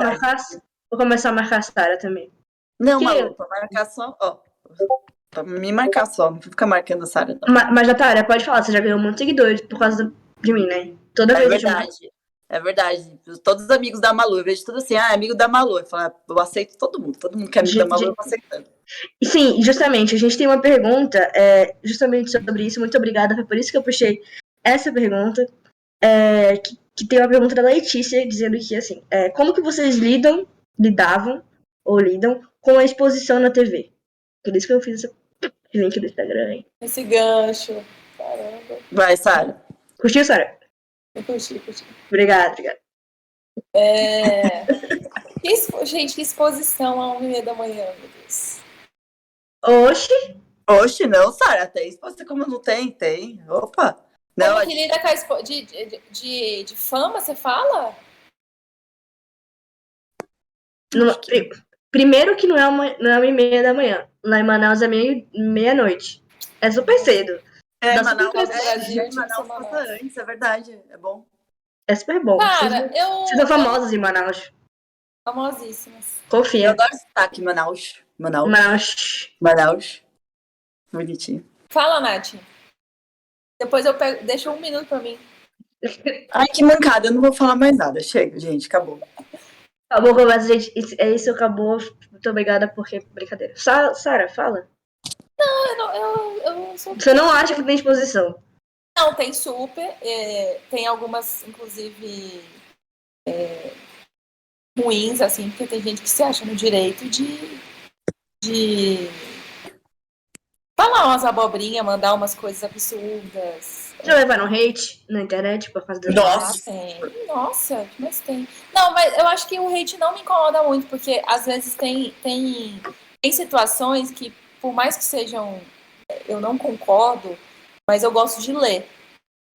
a marcar a Sara também.
Não,
Que-
Malu, pra marcar só, ó. Pra me marcar só, não fica marcando a Sara, não.
Mas, Natália, pode falar, você já ganhou muitos seguidores por causa de mim, né? Toda
É
vez eu te marco.
verdade. É verdade. Todos os amigos da Malu, eu vejo tudo assim, amigo da Malu. Eu falo, eu aceito todo mundo que é amigo da Malu, eu vou aceitando.
Sim, justamente, a gente tem uma pergunta justamente sobre isso. Muito obrigada, foi por isso que eu puxei essa pergunta. Que tem uma pergunta da Letícia dizendo que, assim, como que vocês lidavam com a exposição na TV? Por isso que eu fiz esse link do Instagram aí.
Esse gancho. Caramba.
Vai, Sara.
Curtiu, Sara?
Eu curti.
Obrigada.
Gente, que exposição à 1h30 da manhã, meu Deus.
Oxi,
Oxe, não, Sara, tem exposta como não tem? Tem. Opa. Não,
Como que lida com a de fama, você fala?
primeiro que não é 1h30 da manhã. Lá em Manaus é meia-noite. É super cedo.
é,
Dá super
Manaus,
pra-
Brasil, tipo,
Manaus
Manaus.
passa antes, é verdade. É bom.
É super bom.
Cara,
Vocês são famosos em Manaus.
famosíssimas.
Eu
Confia.
adoro sotaque, Manaus.
Manaus.
Bonitinho.
Fala, Nath. Depois eu pego, deixa 1 minuto pra mim.
Ai, que mancada, eu não vou falar mais nada. Chega, gente, acabou.
Acabou a conversa, gente. É isso, acabou. Muito obrigada porque. Brincadeira. Sara, fala.
Eu sou...
Você não acha que tem exposição?
Não, tem super. Tem algumas, inclusive, ruins, assim, porque tem gente que se acha no direito de falar umas abobrinhas, mandar umas coisas absurdas.
Já levaram hate na internet por causa das
Nossa.
Tem. Nossa, mas tem. Não, mas eu acho que o hate não me incomoda muito, porque às vezes tem situações que, por mais que sejam, eu não concordo, mas eu gosto de ler.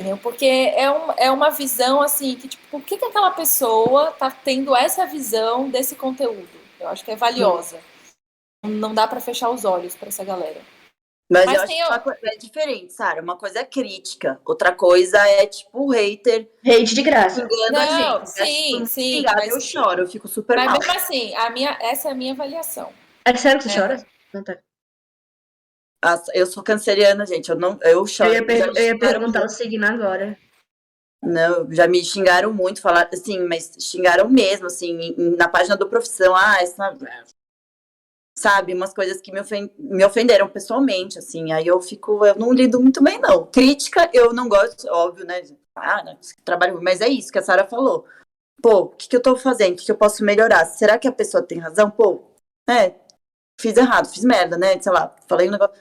Entendeu? Porque é uma visão assim, que tipo, por que aquela pessoa tá tendo essa visão desse conteúdo? Eu acho que é valiosa. Não dá pra fechar os olhos pra essa galera.
Mas
Mas
eu acho que uma coisa é diferente, Sara. Uma coisa é crítica, outra coisa é tipo o hater
Hate de graça.
xingando a gente.
Sim,
xingada,
mas
eu choro, eu fico super
mas
mal.
mesmo assim, essa é a minha avaliação.
É sério que você chora? Não tá.
Eu sou canceriana, gente. Eu choro.
Eu ia perguntar o signo agora.
Não, já me xingaram muito, falaram assim, mas xingaram mesmo, assim, na página do Profissão, sabe, umas coisas que me ofenderam pessoalmente, assim, aí eu não lido muito bem, não. Crítica, eu não gosto, óbvio, né, trabalho, mas é isso que a Sara falou. Pô, o que eu tô fazendo? O que eu posso melhorar? Será que a pessoa tem razão? Pô, fiz errado, fiz merda, né, sei lá, falei um negócio.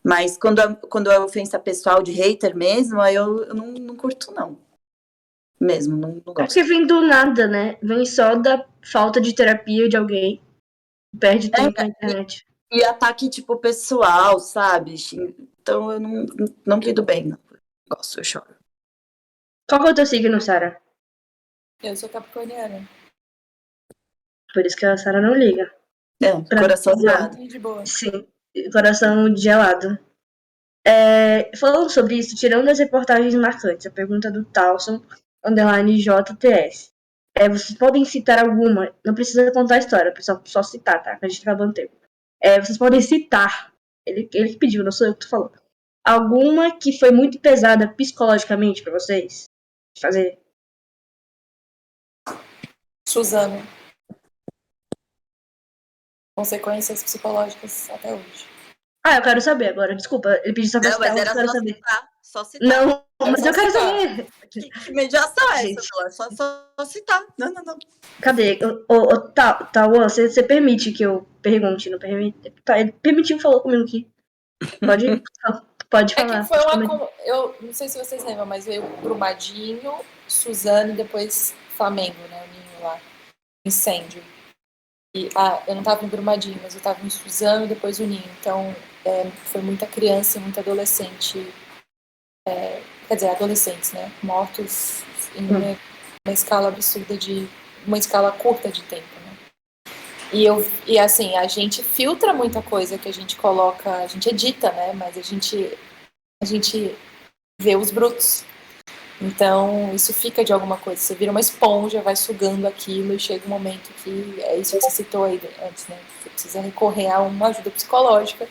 Mas quando é ofensa pessoal de hater mesmo, aí eu não curto, não. Mesmo, não gosto.
É porque vem do nada, né? Vem só da falta de terapia de alguém. Perde tempo na internet.
E ataque, tipo, pessoal, sabe? Então eu não lido bem, não. Gosto, eu choro.
Qual que é o teu signo, Sara?
Eu sou capricorniana.
Por isso que a Sara não liga.
Coração zoado.
De boa.
Sim. coração gelado. Falando sobre isso, tirando as reportagens marcantes, a pergunta do Talson, underline JTS. Vocês podem citar alguma, não precisa contar a história, pessoal, só citar, tá? Que a gente vai manter. Vocês podem citar, ele que pediu, não sou eu que tô falando. Alguma que foi muito pesada psicologicamente pra vocês? Fazer.
Suzano. Consequências psicológicas até hoje.
Eu quero saber agora, desculpa, ele pediu só pra
Não,
citar,
mas
eu
era
quero
só
saber.
citar. Só citar.
Não, mas
só
eu quero
citar.
saber.
Que mediação é essa,
Gente.
Vila? Só citar. Não.
Cadê? Tauan, você permite que eu pergunte, não permite? Tá, ele permitiu, falou comigo aqui. Pode
É que
falar.
foi
pode
uma.
comentar.
Eu não sei se vocês lembram, mas veio Brumadinho, Suzano e depois Flamengo, né? O Ninho lá. Incêndio. Eu não tava em Brumadinho, mas eu tava em Suzano e depois o Ninho. Então, foi muita criança e muita adolescente. Quer dizer, adolescentes, né? Mortos em uma escala absurda de. Uma escala curta de tempo, né? E assim, a gente filtra muita coisa que a gente coloca, a gente edita, né? Mas a gente vê os brutos. Então, isso fica de alguma coisa. Você vira uma esponja, vai sugando aquilo e chega um momento que é isso que você citou aí antes, né? Você precisa recorrer a uma ajuda psicológica,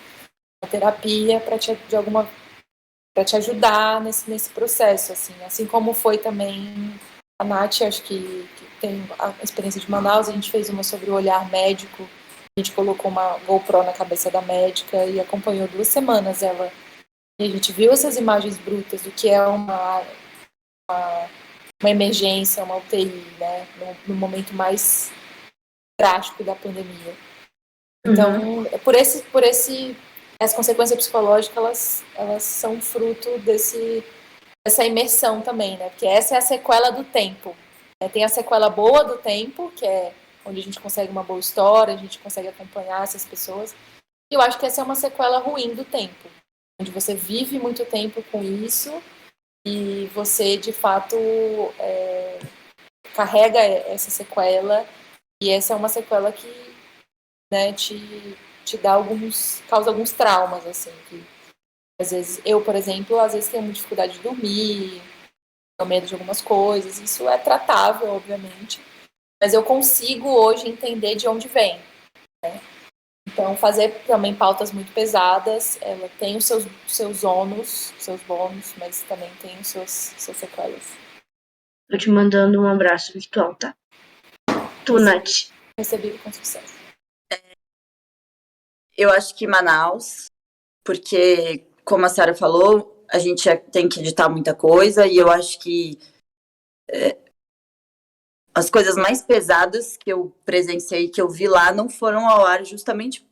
uma terapia para te ajudar nesse processo, assim como foi também a Nath, acho que tem a experiência de Manaus, a gente fez uma sobre o olhar médico, a gente colocou uma GoPro na cabeça da médica e acompanhou 2 semanas ela. E a gente viu essas imagens brutas do que é uma emergência, uma UTI, né, no momento mais drástico da pandemia. Então, as consequências psicológicas, elas são fruto dessa imersão também, né, porque essa é a sequela do tempo. Tem a sequela boa do tempo, que é onde a gente consegue uma boa história, a gente consegue acompanhar essas pessoas, e eu acho que essa é uma sequela ruim do tempo, onde você vive muito tempo com isso, e você, de fato, carrega essa sequela, e essa é uma sequela que, né, te dá causa alguns traumas, assim, que às vezes, eu, por exemplo, às vezes tenho muita dificuldade de dormir, tenho medo de algumas coisas, isso é tratável, obviamente, mas eu consigo hoje entender de onde vem, né? Então, fazer também pautas muito pesadas, ela tem os seus ônus, seus bônus, mas também tem os suas sequelas.
Tô te mandando um abraço virtual, tá? Tu, Nath.
Recebido com sucesso.
Eu acho que Manaus, porque, como a Sarah falou, a gente tem que editar muita coisa, e eu acho que as coisas mais pesadas que eu presenciei, que eu vi lá, não foram ao ar justamente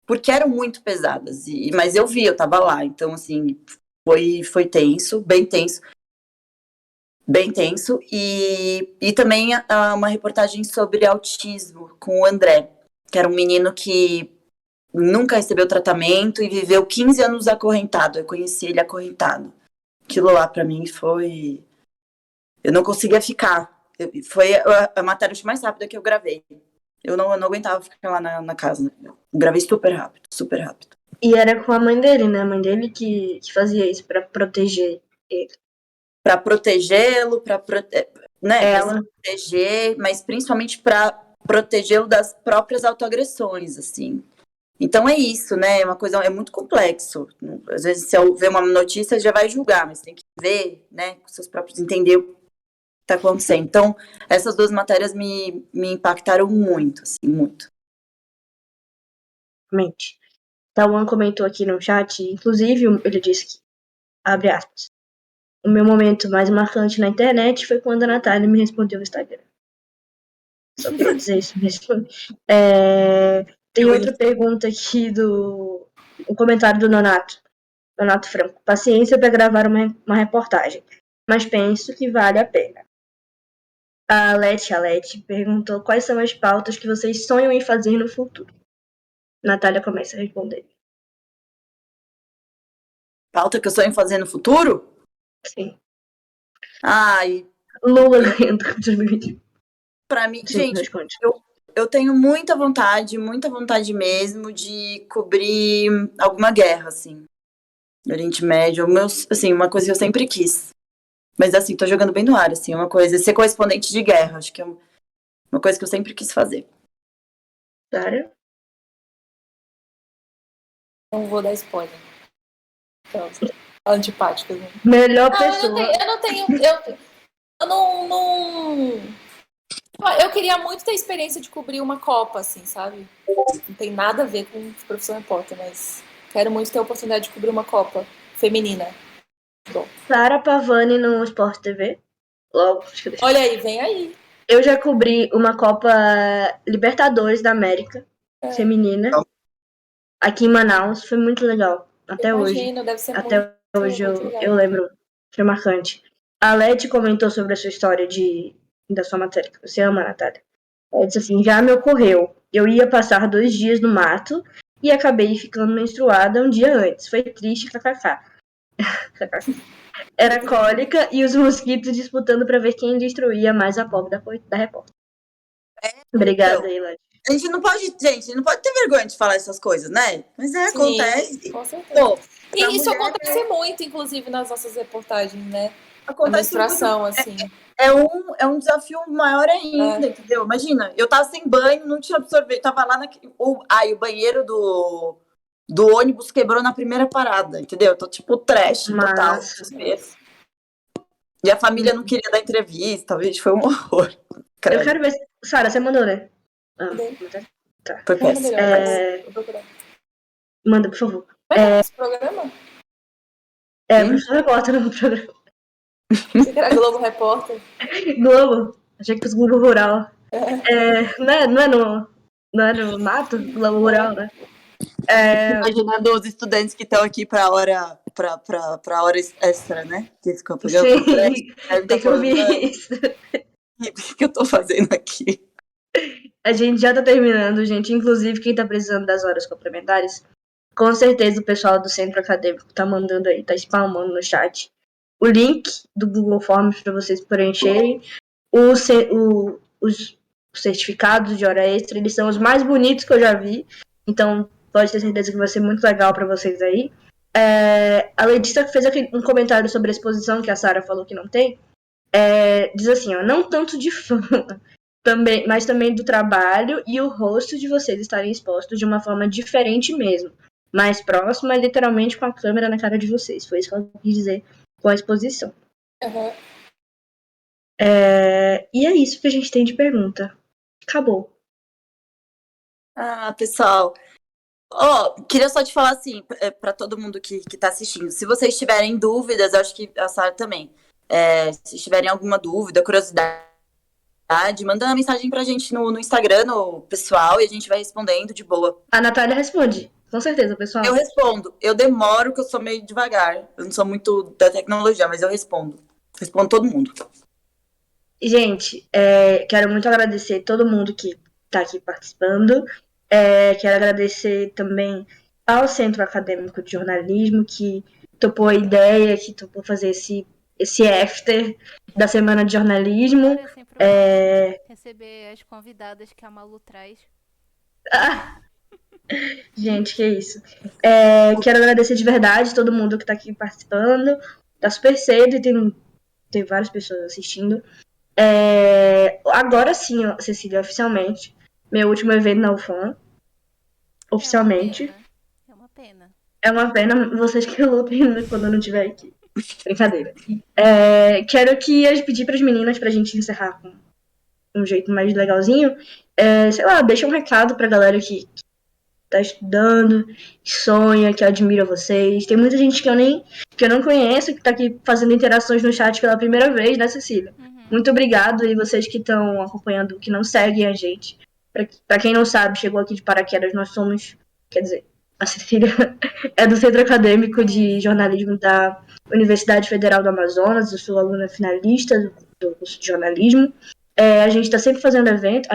porque eram muito pesadas. Mas eu vi, eu tava lá. Então, assim, foi tenso, bem tenso. Bem tenso. E também uma reportagem sobre autismo com o André, que era um menino que nunca recebeu tratamento e viveu 15 anos acorrentado. Eu conheci ele acorrentado. Aquilo lá, pra mim, foi... Eu não conseguia ficar. Foi a matéria mais rápida que eu gravei. Eu não aguentava ficar lá na casa. Eu gravei super rápido, super rápido.
E era com a mãe dele, né? A mãe dele que fazia isso pra proteger ele.
Pra protegê-lo, né? Pra se proteger, mas principalmente pra protegê-lo das próprias autoagressões, assim. Então é isso, né? É uma coisa, é muito complexo. Às vezes, se eu ver uma notícia, já vai julgar, mas tem que ver, né? Com seus próprios, entender o que está acontecendo. Então, essas 2 matérias me impactaram muito, assim, muito.
Realmente. Tawan comentou aqui no chat, inclusive, ele disse que, abre aspas, o meu momento mais marcante na internet foi quando a Natália me respondeu no Instagram. Só queria dizer isso mesmo. Tem outra pergunta aqui um comentário do Nonato Franco. Paciência para gravar uma reportagem, mas penso que vale a pena. A Leti perguntou quais são as pautas que vocês sonham em fazer no futuro. Natália começa a responder.
Pauta que eu sonho em fazer no futuro?
Sim.
Ai.
Lula ganhando 2020.
Pra mim,
Sim,
gente,
responde.
eu tenho muita vontade mesmo de cobrir alguma guerra, assim, no Oriente Médio. Assim, uma coisa que eu sempre quis. Mas, assim, tô jogando bem no ar, assim, uma coisa. Ser correspondente de guerra, acho que é uma coisa que eu sempre quis fazer.
Sério?
Não vou dar spoiler. Então, antipática. Né?
Melhor
Não,
pessoa.
Eu não. Eu queria muito ter a experiência de cobrir uma Copa, assim, sabe? Não tem nada a ver com profissão repórter, mas quero muito ter a oportunidade de cobrir uma Copa feminina. Bom.
Sara Pavani no Sport TV. Logo,
olha aí, vem aí.
Eu já cobri uma Copa Libertadores da América feminina aqui em Manaus. Foi muito legal. Até hoje.
Deve ser
Até hoje eu lembro. Foi marcante. A Leti comentou sobre a sua história da sua matéria, que você ama, Natália. Ela disse assim, já me ocorreu. Eu ia passar 2 dias no mato e acabei ficando menstruada um dia antes. Foi triste, kkk. Era cólica e os mosquitos disputando pra ver quem destruía mais a pobre da repórter. Obrigada,
Então,
Leti.
A gente não pode ter vergonha de falar essas coisas, né? Mas
Sim,
acontece.
Com certeza.
Pô,
e isso acontece muito, inclusive, nas nossas reportagens, né?
Acontece
a menstruação,
muito.
Assim.
É um desafio maior ainda, entendeu? Imagina, eu tava sem banho, não tinha absorvido, tava lá o banheiro do ônibus quebrou na primeira parada, entendeu? Tô tipo trash, total. E a família não queria dar entrevista, gente, foi um horror.
Eu quero ver. Sara, você mandou, né?
Tá.
Foi péssimo.
Manda, por favor.
Esse programa?
Professor Repórter no programa.
Você que era Globo Repórter?
Globo. Achei que fosse Globo Rural. Não é no mato? Globo Rural, né?
Imaginando os estudantes que estão aqui pra hora extra, né?
Sim, tem que ouvir isso.
O que eu tô fazendo aqui?
A gente já tá terminando, gente. Inclusive, quem tá precisando das horas complementares, com certeza o pessoal do centro acadêmico tá mandando aí, tá spamando no chat o link do Google Forms para vocês preencherem. Os certificados de hora extra, eles são os mais bonitos que eu já vi. Então, pode ter certeza que vai ser muito legal para vocês aí. A Letícia fez um comentário sobre a exposição que a Sara falou que não tem. Diz assim, ó, não tanto de fã, mas também do trabalho e o rosto de vocês estarem expostos de uma forma diferente mesmo. Mais próxima, literalmente com a câmera na cara de vocês. Foi isso que eu quis dizer com a exposição.
Uhum.
E é isso que a gente tem de pergunta. Acabou.
Pessoal, queria só te falar assim, para todo mundo que tá assistindo, se vocês tiverem dúvidas, acho que a Sara também, se tiverem alguma dúvida, curiosidade, manda uma mensagem pra gente no Instagram, no pessoal, e a gente vai respondendo de boa.
A Natália responde, com certeza, pessoal.
Eu respondo, eu demoro, que eu sou meio devagar, eu não sou muito da tecnologia, mas eu respondo todo mundo.
Gente, quero muito agradecer todo mundo que tá aqui participando. Quero agradecer também ao Centro Acadêmico de Jornalismo, que topou a ideia, que topou fazer esse after da Semana de Jornalismo.
Receber as convidadas que a Malu traz.
Gente, que isso. Quero agradecer de verdade todo mundo que tá aqui participando. Tá super cedo e tem várias pessoas assistindo. Agora sim, Cecília, oficialmente. Meu último evento na UFAM. Oficialmente.
É uma pena.
É uma pena vocês que lutem quando eu não estiver aqui. Brincadeira. Quero pedir para as meninas, pra gente encerrar com um jeito mais legalzinho. Sei lá, deixa um recado pra galera que tá estudando, que sonha, que admira vocês. Tem muita gente que eu não conheço, que tá aqui fazendo interações no chat pela primeira vez, né, Cecília? Muito obrigado, e vocês que estão acompanhando, que não seguem a gente. Pra quem não sabe, chegou aqui de paraquedas, nós somos, quer dizer, a Cecília é do Centro Acadêmico de Jornalismo da Universidade Federal do Amazonas, eu sou aluna finalista do curso de jornalismo. A gente tá sempre fazendo evento,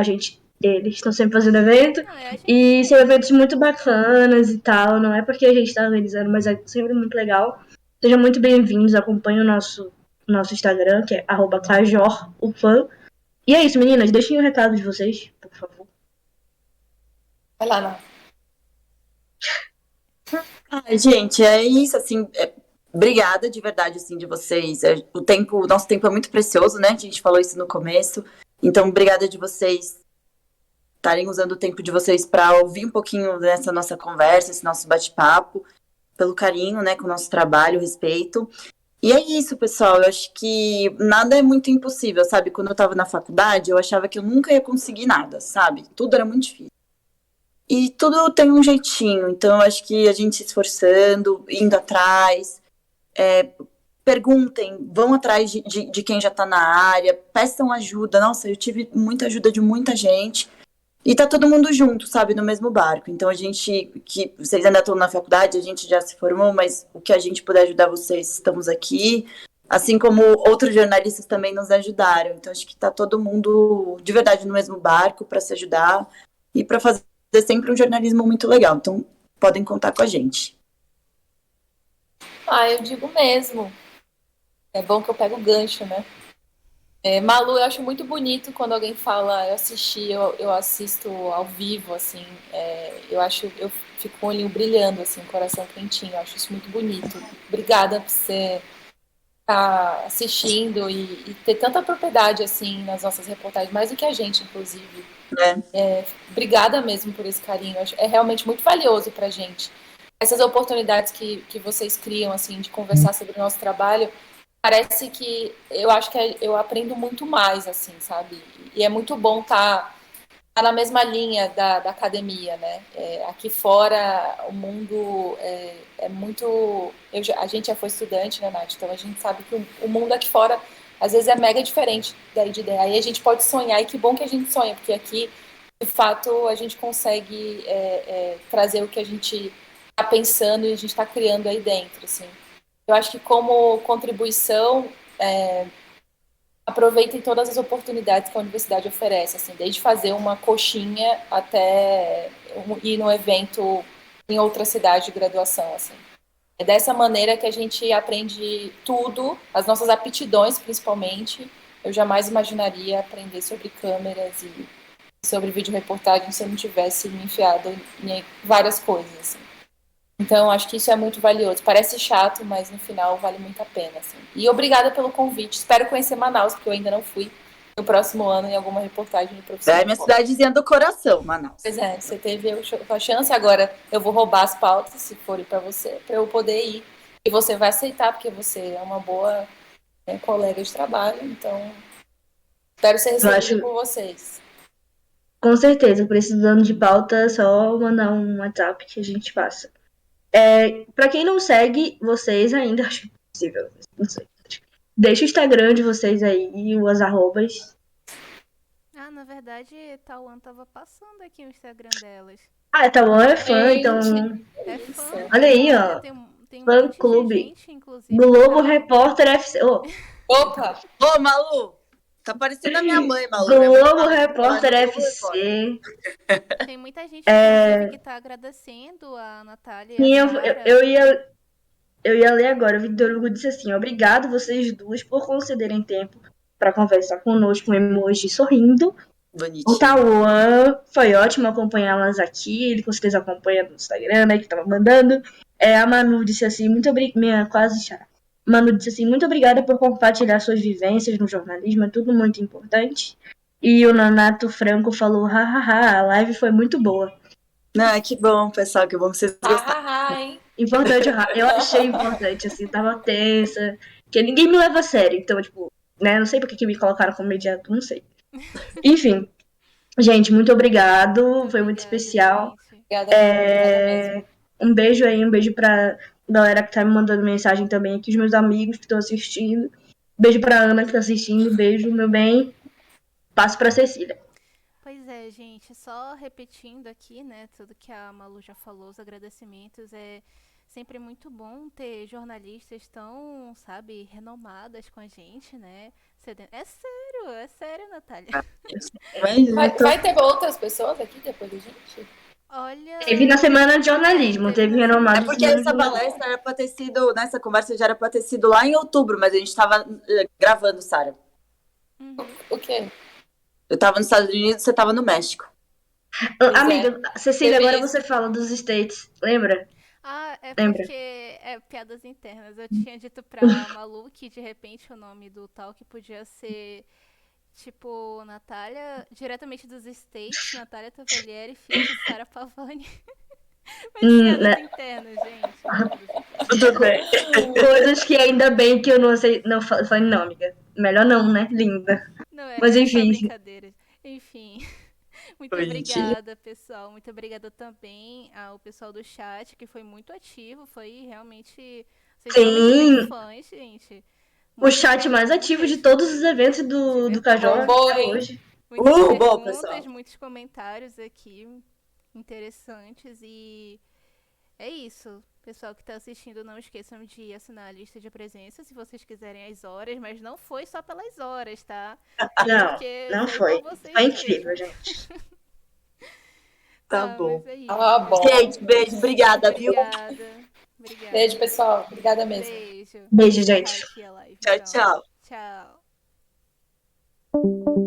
eles estão sempre fazendo evento, e são eventos muito bacanas e tal, não é porque a gente está organizando, mas é sempre muito legal. Sejam muito bem-vindos, acompanhem o nosso Instagram, que é @cajorufan. E é isso, meninas, deixem o recado de vocês, por favor.
Vai lá, Nath.
Ai, gente, é isso, assim, obrigada de verdade, assim, de vocês. O nosso tempo é muito precioso, né? A gente falou isso no começo. Então, obrigada de vocês estarem usando o tempo de vocês para ouvir um pouquinho dessa nossa conversa, esse nosso bate-papo, pelo carinho, né, com o nosso trabalho, respeito. E é isso, pessoal. Eu acho que nada é muito impossível, sabe? Quando eu tava na faculdade, eu achava que eu nunca ia conseguir nada, sabe? Tudo era muito difícil. E tudo tem um jeitinho. Então, eu acho que a gente se esforçando, indo atrás, perguntem, vão atrás de quem já tá na área, peçam ajuda. Nossa, eu tive muita ajuda de muita gente. E tá todo mundo junto, sabe, no mesmo barco. Então a gente, que vocês ainda estão na faculdade, a gente já se formou, mas o que a gente puder ajudar vocês, estamos aqui. Assim como outros jornalistas também nos ajudaram. Então acho que tá todo mundo de verdade no mesmo barco para se ajudar e para fazer sempre um jornalismo muito legal. Então podem contar com a gente.
Eu digo mesmo. É bom que eu pego o gancho, né? Malu, eu acho muito bonito quando alguém fala, eu assisto ao vivo, assim, eu fico com o olhinho brilhando, assim, coração quentinho, eu acho isso muito bonito. Obrigada por você estar assistindo e ter tanta propriedade, assim, nas nossas reportagens, mais do que a gente, inclusive. Obrigada mesmo por esse carinho, é realmente muito valioso pra gente. Essas oportunidades que vocês criam, assim, de conversar sobre o nosso trabalho, parece que eu acho que eu aprendo muito mais, assim, sabe? E é muito bom estar na mesma linha da academia, né? Aqui fora, o mundo é muito... a gente já foi estudante, né, Nath? Então a gente sabe que o mundo aqui fora, às vezes, é mega diferente daí de ideia. Aí a gente pode sonhar, e que bom que a gente sonha, porque aqui, de fato, a gente consegue trazer o que a gente está pensando e a gente está criando aí dentro, assim. Eu acho que como contribuição, aproveitem todas as oportunidades que a universidade oferece, assim, desde fazer uma coxinha até ir num evento em outra cidade de graduação, assim. É dessa maneira que a gente aprende tudo, as nossas aptidões, principalmente. Eu jamais imaginaria aprender sobre câmeras e sobre videoreportagem se eu não tivesse me enfiado em várias coisas, assim. Então, acho que isso é muito valioso. Parece chato, mas no final vale muito a pena. Assim. E obrigada pelo convite. Espero conhecer Manaus, porque eu ainda não fui. No próximo ano, em alguma reportagem de profissão.
É minha cidadezinha do coração, Manaus.
Pois é, você teve a chance. Agora eu vou roubar as pautas, se forem para você, para eu poder ir. E você vai aceitar, porque você é uma boa colega de trabalho. Então, espero ser recebido por vocês.
Com certeza, precisando de pauta, é só mandar um WhatsApp que a gente passa. Pra quem não segue vocês ainda, acho possível, não sei. Deixa o Instagram de vocês aí e os arrobas.
Na verdade, Tauan tava passando aqui o Instagram delas.
A Tauan é fã, então...
É fã.
Olha aí, ó.
Tem um
Fã
monte
clube.
de gente, inclusive.
Globo Repórter FC.
Opa!
Ô, Malu! Tá parecendo a minha mãe, Malu.
Globo Repórter FC.
Tem muita gente, inclusive, que tá agradecendo a Natália e a Sara.
Eu ia ler agora. O Victor Hugo disse assim: obrigado vocês duas por concederem tempo para conversar conosco, um emoji sorrindo.
Bonitinho.
O Tauan, foi ótimo acompanhá-las aqui. Ele com certeza acompanha no Instagram, né? Que tava mandando. A Manu disse assim: muito obrigada. Quase chá. Manu disse assim: muito obrigada por compartilhar suas vivências no jornalismo, é tudo muito importante. E o Nanato Franco falou: hahaha, a live foi muito boa.
Que bom, pessoal, que bom que vocês gostaram.
Hein?
Importante, eu achei importante, assim, tava tensa, porque ninguém me leva a sério, então, tipo, né, não sei por que me colocaram como mediador, não sei. Enfim, gente, muito obrigado, foi muito especial.
Obrigada.
Um beijo aí, um beijo pra galera que tá me mandando mensagem também aqui, os meus amigos que estão assistindo. Beijo pra Ana que tá assistindo, beijo, meu bem. Passo pra Cecília.
Pois é, gente, só repetindo aqui, né, tudo que a Malu já falou, os agradecimentos, é sempre muito bom ter jornalistas tão, sabe, renomadas com a gente, né? É sério, Natália.
Vai ter outras pessoas aqui depois da gente?
Olha...
Teve na semana de jornalismo, teve renomados.
É porque essa palestra era pra ter sido, nessa conversa já era pra ter sido lá em outubro, mas a gente tava gravando, Sara.
O quê?
Eu tava nos Estados Unidos, você tava no México.
Pois é.
Amiga, Cecília,
Teve
agora
isso.
você fala dos States, lembra?
Ah, é
Lembra?
porque é piadas internas. Eu tinha dito pra Malu que de repente o nome do talk podia ser tipo Natália, diretamente dos States, Natália Tavolieri, feat. Sarah Pavani. Mas piadas
Né?
internas, gente. Piadas internas.
Tudo bem.
Coisas que ainda bem que eu não sei. Não falei, não, amiga. Melhor não, né? Linda.
Não,
Mas
era só
enfim.
brincadeira. Enfim. Muito
Oi, mentira.
obrigada, pessoal. Muito obrigada também ao pessoal do chat, que foi muito ativo. Foi realmente. Vocês realmente têm
Sim,
fãs, gente.
o
Muitas
chat mais ativo de
perguntas,
todos os eventos
de
do Cajó
verdade.
Bombou,
até
hein?
hoje.
Muitas
Bom,
perguntas,
pessoal.
muitos comentários aqui interessantes. E é isso. Pessoal que está assistindo, não esqueçam de assinar a lista de presença se vocês quiserem as horas, mas não foi só pelas horas, tá?
Não,
Porque
não
foi por
foi.
vocês
Foi
mesmo.
incrível, gente.
Tá
Ah,
bom.
mas é isso,
Ah, bom.
pessoal.
Gente, beijo, obrigada, viu?
Obrigada.
Beijo,
Obrigada.
pessoal. Obrigada mesmo.
Beijo.
Beijo,
Vou encerrar
gente.
aqui a live,
Tchau,
então.
tchau.
Tchau.